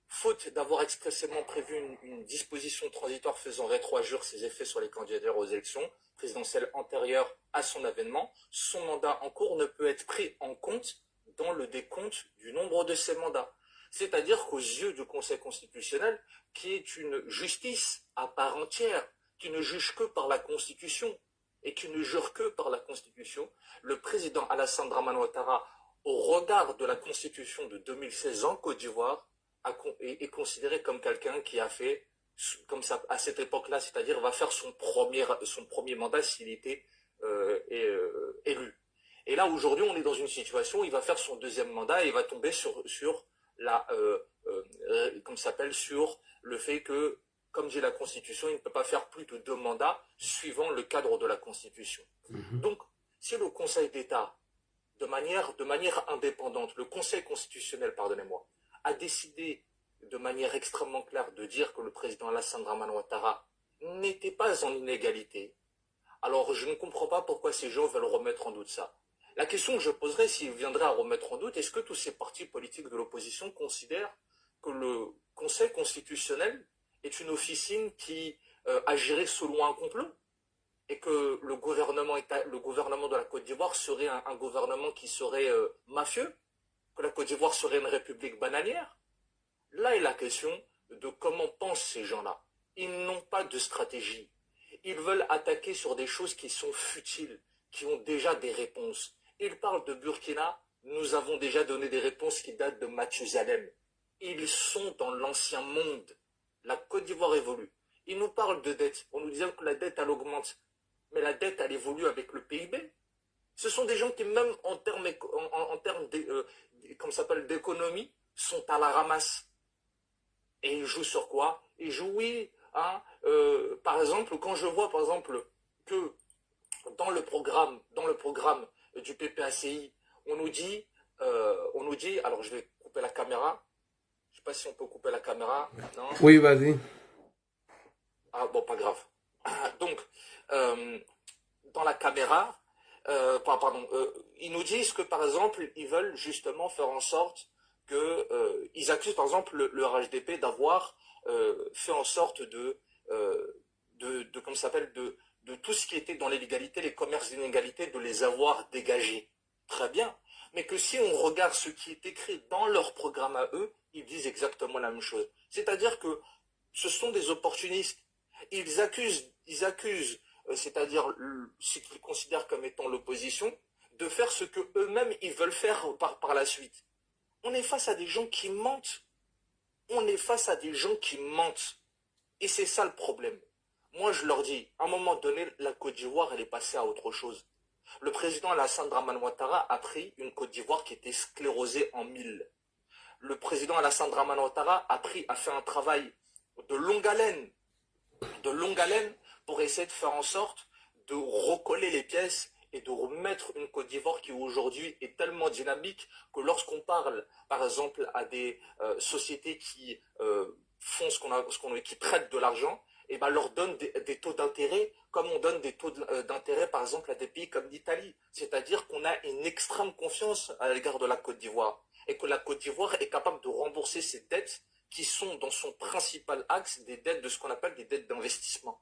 Speaker 9: faute d'avoir expressément prévu une disposition transitoire faisant rétroagir ses effets sur les candidats aux élections présidentielles antérieures à son avènement, son mandat en cours ne peut être pris en compte dans le décompte du nombre de ses mandats. C'est-à-dire qu'aux yeux du Conseil constitutionnel, qui est une justice à part entière, qui ne juge que par la Constitution et qui ne jure que par la Constitution, le président Alassane Dramane Ouattara, au regard de la Constitution de 2016 en Côte d'Ivoire, est considéré comme quelqu'un qui a fait, comme ça, à cette époque-là, c'est-à-dire va faire son premier mandat s'il était élu. Et là, aujourd'hui, on est dans une situation où il va faire son deuxième mandat et il va tomber sur le fait que, comme dit la Constitution, il ne peut pas faire plus de 2 mandats suivant le cadre de la Constitution. Donc, si le Conseil d'État, de manière indépendante, le Conseil constitutionnel, pardonnez-moi, a décidé de manière extrêmement claire de dire que le président Alassane Dramane Ouattara n'était pas en inégalité, alors je ne comprends pas pourquoi ces gens veulent remettre en doute ça. La question que je poserais s'ils viendraient à remettre en doute, est-ce que tous ces partis politiques de l'opposition considèrent que le Conseil constitutionnel est une officine qui agirait selon un complot et que le gouvernement de la Côte d'Ivoire serait un gouvernement qui serait mafieux, que la Côte d'Ivoire serait une république bananière? Là est la question de comment pensent ces gens-là. Ils n'ont pas de stratégie. Ils veulent attaquer sur des choses qui sont futiles, qui ont déjà des réponses. Ils parlent de Burkina, nous avons déjà donné des réponses qui datent de Mathusalem. Ils sont dans l'ancien monde. La Côte d'Ivoire évolue. Ils nous parlent de dette. On nous dit que la dette, elle augmente. Mais la dette, elle évolue avec le PIB. Ce sont des gens qui, même en termes d'économie, sont à la ramasse. Et ils jouent sur quoi? Ils jouent, oui, par exemple, quand je vois, par exemple, que dans le programme du PPACI, on nous dit, alors je vais couper la caméra. Je ne sais pas si on peut couper la caméra. Non?
Speaker 1: Oui, vas-y.
Speaker 9: Ah bon, pas grave. Donc, dans la caméra, ils nous disent que par exemple, ils veulent justement faire en sorte que ils accusent par exemple le RHDP d'avoir fait en sorte comment ça s'appelle, de tout ce qui était dans l'illégalité, les commerces d'inégalité, de les avoir dégagés. Très bien. Mais que si on regarde ce qui est écrit dans leur programme à eux, ils disent exactement la même chose. C'est-à-dire que ce sont des opportunistes. Ils accusent, c'est-à-dire ce qu'ils considèrent comme étant l'opposition, de faire ce que eux-mêmes ils veulent faire par la suite. On est face à des gens qui mentent. On est face à des gens qui mentent. Et c'est ça le problème. Moi, je leur dis, à un moment donné, la Côte d'Ivoire, elle est passée à autre chose. Le président Alassane Dramane Ouattara a pris une Côte d'Ivoire qui était sclérosée en mille. Le président Alassane Dramane Ouattara a fait un travail de longue haleine pour essayer de faire en sorte de recoller les pièces et de remettre une Côte d'Ivoire qui aujourd'hui est tellement dynamique que lorsqu'on parle, par exemple, à des sociétés qui font qui prêtent de l'argent, et ben leur donne des taux d'intérêt comme on donne des taux d'intérêt par exemple à des pays comme l'Italie. C'est-à-dire qu'on a une extrême confiance à l'égard de la Côte d'Ivoire et que la Côte d'Ivoire est capable de rembourser ses dettes qui sont dans son principal axe des dettes de ce qu'on appelle des dettes d'investissement.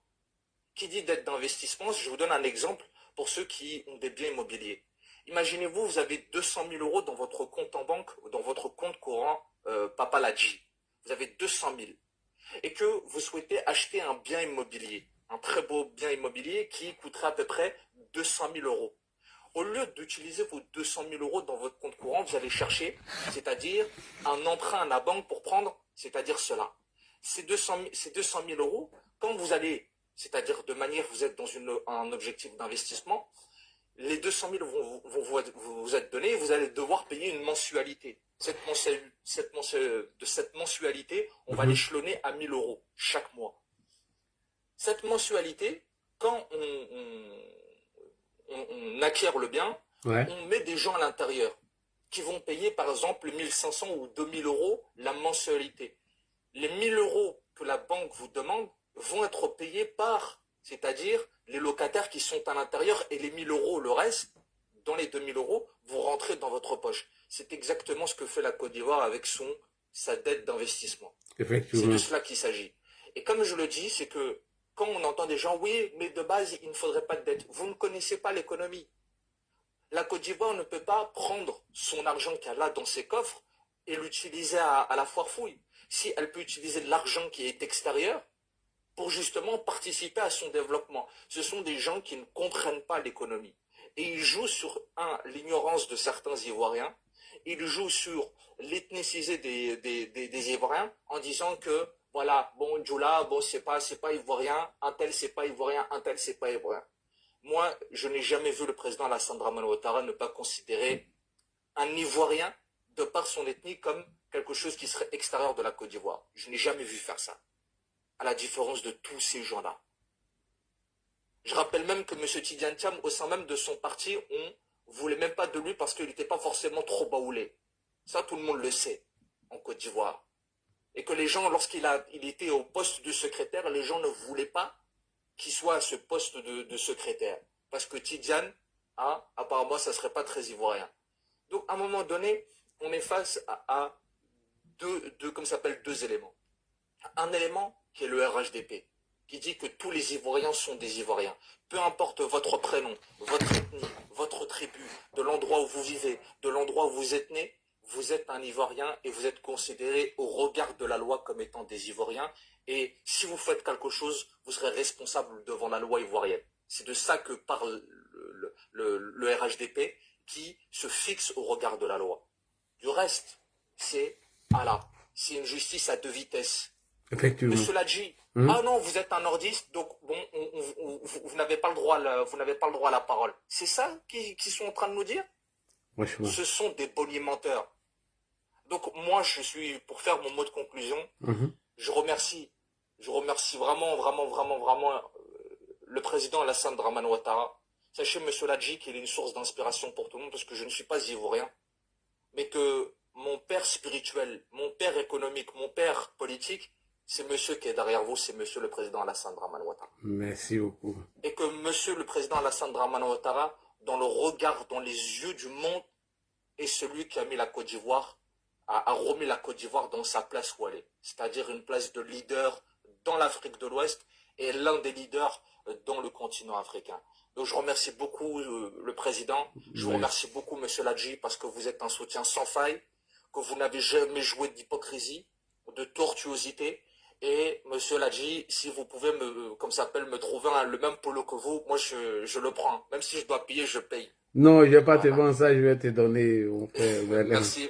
Speaker 9: Qui dit dette d'investissement, je vous donne un exemple pour ceux qui ont des biens immobiliers. Imaginez-vous, vous avez 200 000 euros dans votre compte en banque ou dans votre compte courant Papa Ladji. Vous avez 200 000. Et que vous souhaitez acheter un bien immobilier, un très beau bien immobilier qui coûterait à peu près 200 000 euros. Au lieu d'utiliser vos 200 000 euros dans votre compte courant, vous allez chercher, c'est-à-dire un emprunt à la banque pour prendre, c'est-à-dire cela. Ces 200 000 euros, quand vous allez, c'est-à-dire de manière, vous êtes dans un objectif d'investissement, les 200 000 vont vous être donnés et vous allez devoir payer une mensualité. De cette mensualité, on va l'échelonner à 1 000 euros chaque mois. Cette mensualité, quand on acquiert le bien, on met des gens à l'intérieur qui vont payer par exemple 1 500 ou 2 000 euros la mensualité. Les 1 000 euros que la banque vous demande vont être payés par, c'est-à-dire les locataires qui sont à l'intérieur et les 1 000 euros, le reste, dans les 2 000 euros, vont rentrer dans votre poche. C'est exactement ce que fait la Côte d'Ivoire avec sa dette d'investissement. C'est de cela qu'il s'agit. Et comme je le dis, c'est que quand on entend des gens, oui, mais de base, il ne faudrait pas de dette. Vous ne connaissez pas l'économie. La Côte d'Ivoire ne peut pas prendre son argent qu'elle a dans ses coffres et l'utiliser à la foire fouille. Si elle peut utiliser de l'argent qui est extérieur pour justement participer à son développement. Ce sont des gens qui ne comprennent pas l'économie. Et ils jouent sur, l'ignorance de certains Ivoiriens. Ils jouent sur l'ethnicité des Ivoiriens en disant que, voilà, bon, Djoula, bon, c'est pas Ivoirien, un tel c'est pas Ivoirien, un tel c'est pas Ivoirien. Moi, je n'ai jamais vu le président Alassane Dramane Ouattara ne pas considérer un Ivoirien, de par son ethnie, comme quelque chose qui serait extérieur de la Côte d'Ivoire. Je n'ai jamais vu faire ça. À la différence de tous ces gens-là. Je rappelle même que M. Tidiane Thiam, au sein même de son parti, on voulait même pas de lui parce qu'il n'était pas forcément trop baoulé. Ça, tout le monde le sait, en Côte d'Ivoire. Et que les gens, lorsqu'il était au poste de secrétaire, les gens ne voulaient pas qu'il soit à ce poste de secrétaire. Parce que Tidiane, apparemment, ça ne serait pas très ivoirien. Donc, à un moment donné, on est face à deux éléments. Un élément qui est le RHDP, qui dit que tous les Ivoiriens sont des Ivoiriens. Peu importe votre prénom, votre ethnie, votre tribu, de l'endroit où vous vivez, de l'endroit où vous êtes né, vous êtes un Ivoirien et vous êtes considéré au regard de la loi comme étant des Ivoiriens. Et si vous faites quelque chose, vous serez responsable devant la loi ivoirienne. C'est de ça que parle le RHDP qui se fixe au regard de la loi. Du reste, c'est une justice à 2 vitesses.
Speaker 1: Effectivement.
Speaker 9: Monsieur Ladji, ah non, vous êtes un nordiste, donc bon, vous n'avez pas le droit à la parole. C'est ça qu'ils sont en train de nous dire? Ce sont des bonimenteurs. Donc moi, je suis, pour faire mon mot de conclusion, je remercie vraiment le président Alassane Dramane Ouattara. Sachez, monsieur Ladji, qu'il est une source d'inspiration pour tout le monde, parce que je ne suis pas ivoirien, mais que mon père spirituel, mon père économique, mon père politique, c'est monsieur qui est derrière vous, c'est monsieur le président Alassane Dramane Ouattara.
Speaker 1: Merci beaucoup.
Speaker 9: Et que monsieur le président Alassane Dramane Ouattara, dans le regard, dans les yeux du monde, est celui qui a mis la Côte d'Ivoire, a remis la Côte d'Ivoire dans sa place où elle est. C'est-à-dire une place de leader dans l'Afrique de l'Ouest et l'un des leaders dans le continent africain. Donc je remercie beaucoup le président, je vous remercie beaucoup monsieur Ladji parce que vous êtes un soutien sans faille, que vous n'avez jamais joué d'hypocrisie, de tortuosité. Et monsieur Ladji, si vous pouvez me trouver le même polo que vous, moi je le prends. Même si je dois payer, je paye.
Speaker 1: Non, je ne vais pas te vendre ça, je vais te donner, mon frère.
Speaker 9: Merci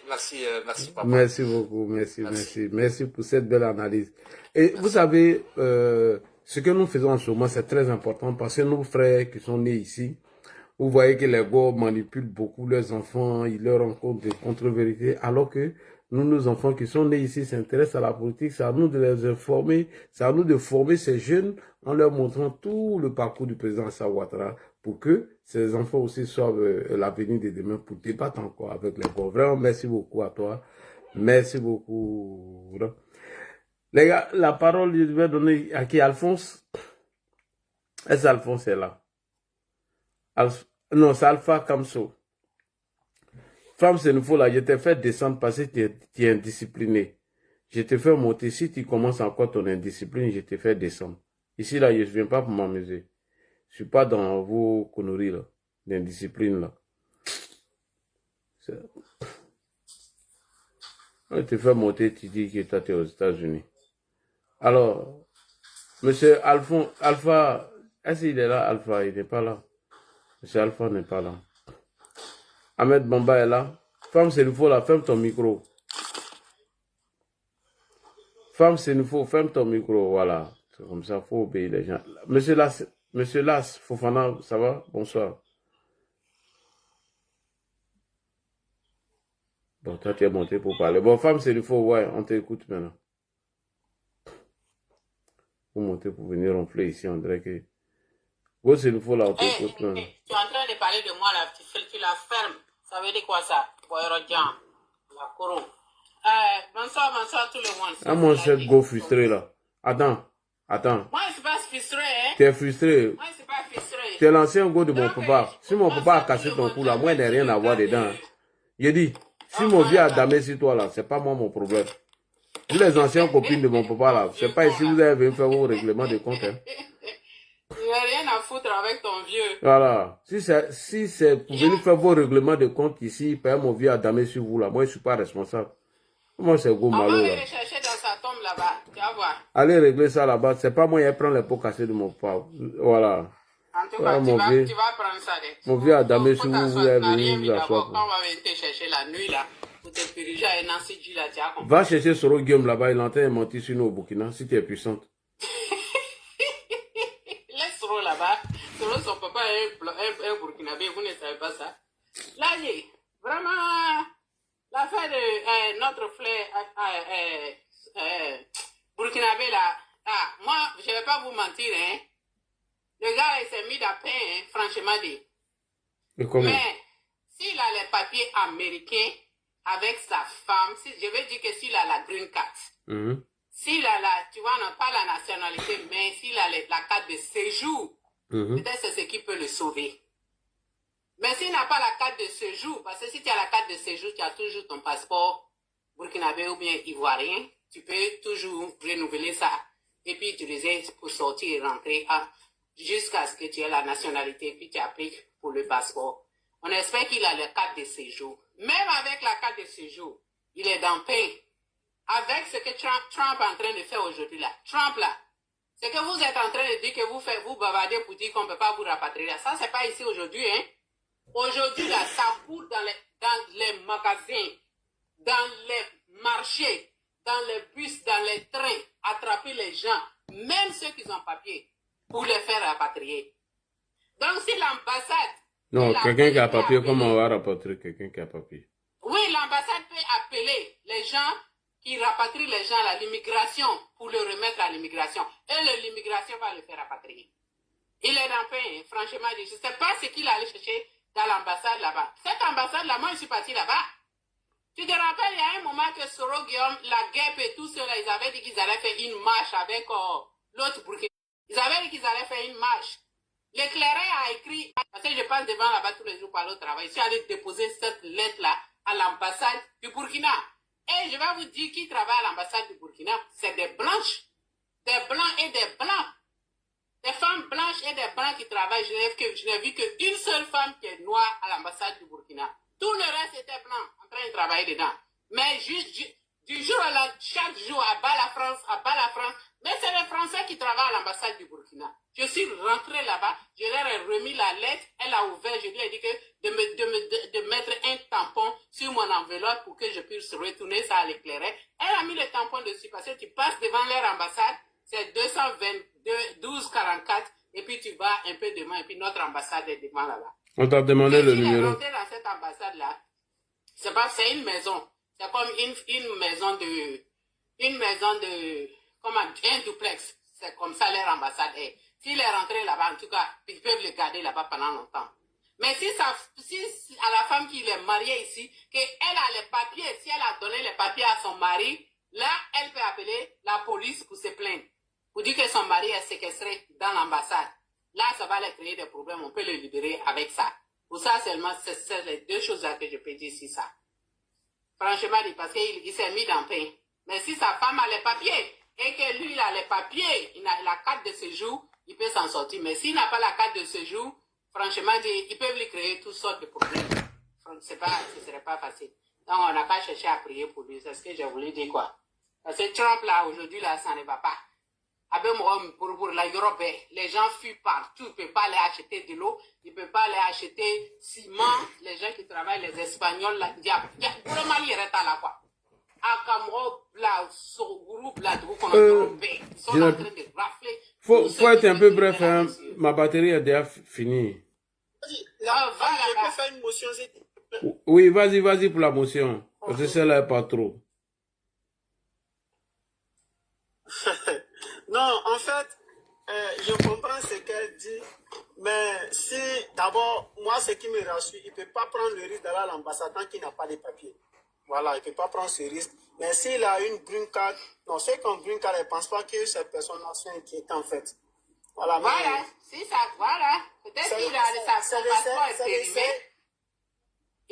Speaker 9: papa.
Speaker 1: Merci beaucoup, merci pour cette belle analyse. Et vous savez, ce que nous faisons en ce moment, c'est très important parce que nos frères qui sont nés ici, vous voyez que les gars manipulent beaucoup leurs enfants, ils leur rencontrent des contre-vérités, alors que nous, nos enfants qui sont nés ici, s'intéressent à la politique, c'est à nous de les informer, c'est à nous de former ces jeunes en leur montrant tout le parcours du président Alassane Ouattara pour que ces enfants aussi soient l'avenir de demain pour débattre encore avec les gars. Vraiment, merci beaucoup à toi. Merci beaucoup. Les gars, la parole, je vais donner à qui? Alphonse? Est-ce qu'Alphonse est là? Non, c'est Alpha Kamso. Femme, c'est nouveau là, je t'ai fait descendre parce que tu es indiscipliné. Je te fais monter. Si tu commences encore ton indiscipline, je te fais descendre. Ici, là, je ne viens pas pour m'amuser. Je ne suis pas dans vos conneries, là, d'indiscipline, là. Je te fais monter, tu dis que toi, tu es aux États-Unis. Alors, monsieur Alpha, est-ce qu'il est là, Alpha? Il n'est pas là. Monsieur Alpha n'est pas là. Ahmed Bamba est là. Femme, c'est nouveau là, ferme ton micro. Femme, c'est nouveau, ferme ton micro, voilà. C'est comme ça, il faut obéir les gens. Monsieur Las, Fofana, ça va? Bonsoir. Bon, toi, tu es monté pour parler. Bon, femme, c'est nouveau, ouais, on t'écoute maintenant. Vous montez pour venir ronfler ici, on dirait que... Bon, c'est nouveau là, on t'écoute maintenant.
Speaker 5: Tu es en train de parler de moi là, tu la fermes. Ça veut dire quoi ça? La couronne. Bonsoir tout le monde.
Speaker 1: Ah, mon chef go frustré là. Attends.
Speaker 5: Moi, je suis pas frustré, hein.
Speaker 1: Tu es frustré.
Speaker 5: Moi, je suis pas frustré.
Speaker 1: Tu es l'ancien go de mon papa. Si mon papa a cassé ton cou là, moi, il n'y a rien à voir dedans. Je dis, si mon vieux a damé sur toi là, c'est pas moi mon problème. Vous les anciennes copines de mon papa là, c'est pas ici vous avez venu faire vos règlements de compte. Hein.
Speaker 5: Il n'y a rien à foutre avec ton vieux.
Speaker 1: Voilà. Si c'est pour venir faire vos règlements de compte ici, mon vieux a damé sur vous là, moi je suis pas responsable. Moi c'est go malo là.
Speaker 5: On va aller chercher dans sa tombe là-bas, tu vas voir.
Speaker 1: Allez régler ça là-bas, c'est pas moi qui prends les pots cassés de mon papa. Voilà.
Speaker 5: En tout cas, tu vas prendre ça.
Speaker 1: Mon vieux a damé sur vous, vous allez venir vous asseoir.
Speaker 5: Quand on va venir te chercher la nuit là, pour te diriger à Nancy G là, tu as compris.
Speaker 1: Va chercher Soro Guillaume là-bas, il est en train de mentir sur nous au Burkina, si tu es puissante.
Speaker 5: Laisse Soro là-bas. Soro, son papa est un Burkinabé, vous ne savez pas ça. Là, vraiment, l'affaire de notre frère Burkinabé là, moi, je ne vais pas vous mentir, hein. Le gars, il s'est mis à peine, hein, franchement dit.
Speaker 1: Et comment?
Speaker 5: Mais, s'il a les papiers américains avec sa femme, je veux dire que s'il a la green card, s'il a tu vois, non pas la nationalité, mais s'il a la carte de séjour, peut-être c'est ce qui peut le sauver. Mais s'il n'a pas la carte de séjour, parce que si tu as la carte de séjour, tu as toujours ton passeport burkinabé ou bien ivoirien, tu peux toujours renouveler ça et puis utiliser pour sortir et rentrer jusqu'à ce que tu aies la nationalité, puis tu appliques pour le passeport. On espère qu'il a la carte de séjour. Même avec la carte de séjour, il est dans pain. Avec ce que Trump est en train de faire aujourd'hui là. Trump là, c'est que vous êtes en train de dire que vous bavardez pour dire qu'on ne peut pas vous rapatrier. Ça, c'est pas ici aujourd'hui, hein. Aujourd'hui là, ça court dans les magasins, dans les marchés, dans les bus, dans les trains, attraper les gens, même ceux qui ont papier, pour les faire rapatrier. Donc si l'ambassade...
Speaker 1: Non, quelqu'un qui a papier, comment on va rapatrier quelqu'un qui a papier?
Speaker 5: Oui, l'ambassade peut appeler les gens qui rapatrient les gens à l'immigration pour le remettre à l'immigration. Et l'immigration va le faire rapatrier. Il est dans pain, franchement. Je ne sais pas ce qu'il allait chercher dans l'ambassade là-bas. Cette ambassade là, moi je suis parti là-bas. Tu te rappelles, il y a un moment que Soro Guillaume, la guêpe et tout cela, ils avaient dit qu'ils allaient faire une marche avec l'autre Burkina. Ils avaient dit qu'ils allaient faire une marche. L'éclaireur a écrit, parce que je passe devant là-bas tous les jours par le travail, je suis allé déposer cette lettre-là à l'ambassade du Burkina. Et je vais vous dire qui travaille à l'ambassade du Burkina, c'est des blanches. Des blancs et des blancs. Des femmes blanches et des blancs qui travaillent. Je n'ai vu qu'une seule femme qui est noire à l'ambassade du Burkina. Tout le reste était blanc, en train de travailler dedans. Mais juste du jour à l'autre, chaque jour, à bas la France. Mais c'est les Français qui travaillent à l'ambassade du Burkina. Je suis rentré là-bas, je leur ai remis la lettre, elle a ouvert, je lui ai dit que de mettre un tampon sur mon enveloppe pour que je puisse retourner ça à l'éclaireur. Elle a mis le tampon dessus parce que tu passes devant leur ambassade, c'est 222 1244, et puis tu vas un peu devant, et puis notre ambassade est devant là-bas.
Speaker 1: On t'a demandé le numéro.
Speaker 5: Je suis rentré dans cette ambassade-là. C'est une maison. C'est comme une maison de, comme un duplex. C'est comme ça leur ambassade est. S'il est rentré là-bas, en tout cas, ils peuvent le garder là-bas pendant longtemps. Mais si à la femme qui est mariée ici, qu'elle a les papiers, si elle a donné les papiers à son mari, là, elle peut appeler la police pour se plaindre. Pour dire que son mari est séquestré dans l'ambassade. Là, ça va leur créer des problèmes. On peut le libérer avec ça. Pour ça, seulement, c'est les deux choses-là que je peux dire sur ça. Franchement, parce qu'il s'est mis dans le pain. Mais si sa femme a les papiers, et que lui, il a les papiers, il a la carte de séjour, il peut s'en sortir. Mais s'il n'a pas la carte de séjour, franchement, ils peuvent lui créer toutes sortes de problèmes. Ce ne serait pas facile. Donc, on n'a qu'à chercher à prier pour lui. C'est ce que j'ai voulu dire, quoi. Parce que Trump, là, aujourd'hui, là, ça ne va pas. Pour la Europe, les gens fuient partout. Ils ne peuvent pas aller acheter de l'eau. Ils ne peuvent pas aller acheter ciment. Les gens qui travaillent, les Espagnols, là, pour le Mali, il reste là, quoi.
Speaker 1: Faut être un peu bref, hein. Ma batterie est déjà finie.
Speaker 2: Je peux faire une motion, s'il te plaît.
Speaker 1: Oui, vas-y pour la motion. Parce que celle-là n'est pas trop.
Speaker 2: Non, en fait, je comprends ce qu'elle dit, mais si, d'abord, moi, ce qui me rassure, il ne peut pas prendre le risque d'aller à l'ambassade tant qu'il n'a pas les papiers. Voilà, il ne peut pas prendre ce risque. Mais s'il a une green card, non, c'est qu'un green card, elle ne pense pas que cette personne-là soit inquiétante, en fait. Voilà,
Speaker 5: voilà, c'est ça, voilà. Peut-être qu'il a son passeport est périmé.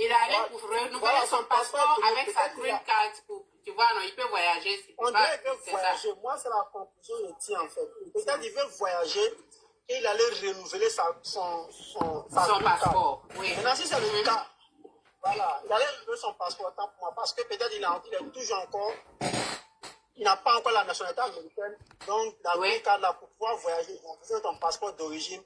Speaker 5: Il allait pour renouveler son passeport avec sa green card. Tu vois, non, il peut voyager.
Speaker 2: On dirait qu'il veut voyager. Moi, c'est la conclusion que je tire, en fait. Peut-être qu'il veut voyager et il allait renouveler son
Speaker 5: passeport. Oui.
Speaker 2: Maintenant, si c'est le cas, voilà, il allait renouveler son passeport, tant pour moi, parce que peut-être il est toujours encore, il n'a pas encore la nationalité américaine. Donc, dans le cas là, pour pouvoir voyager, il a besoin de ton passeport d'origine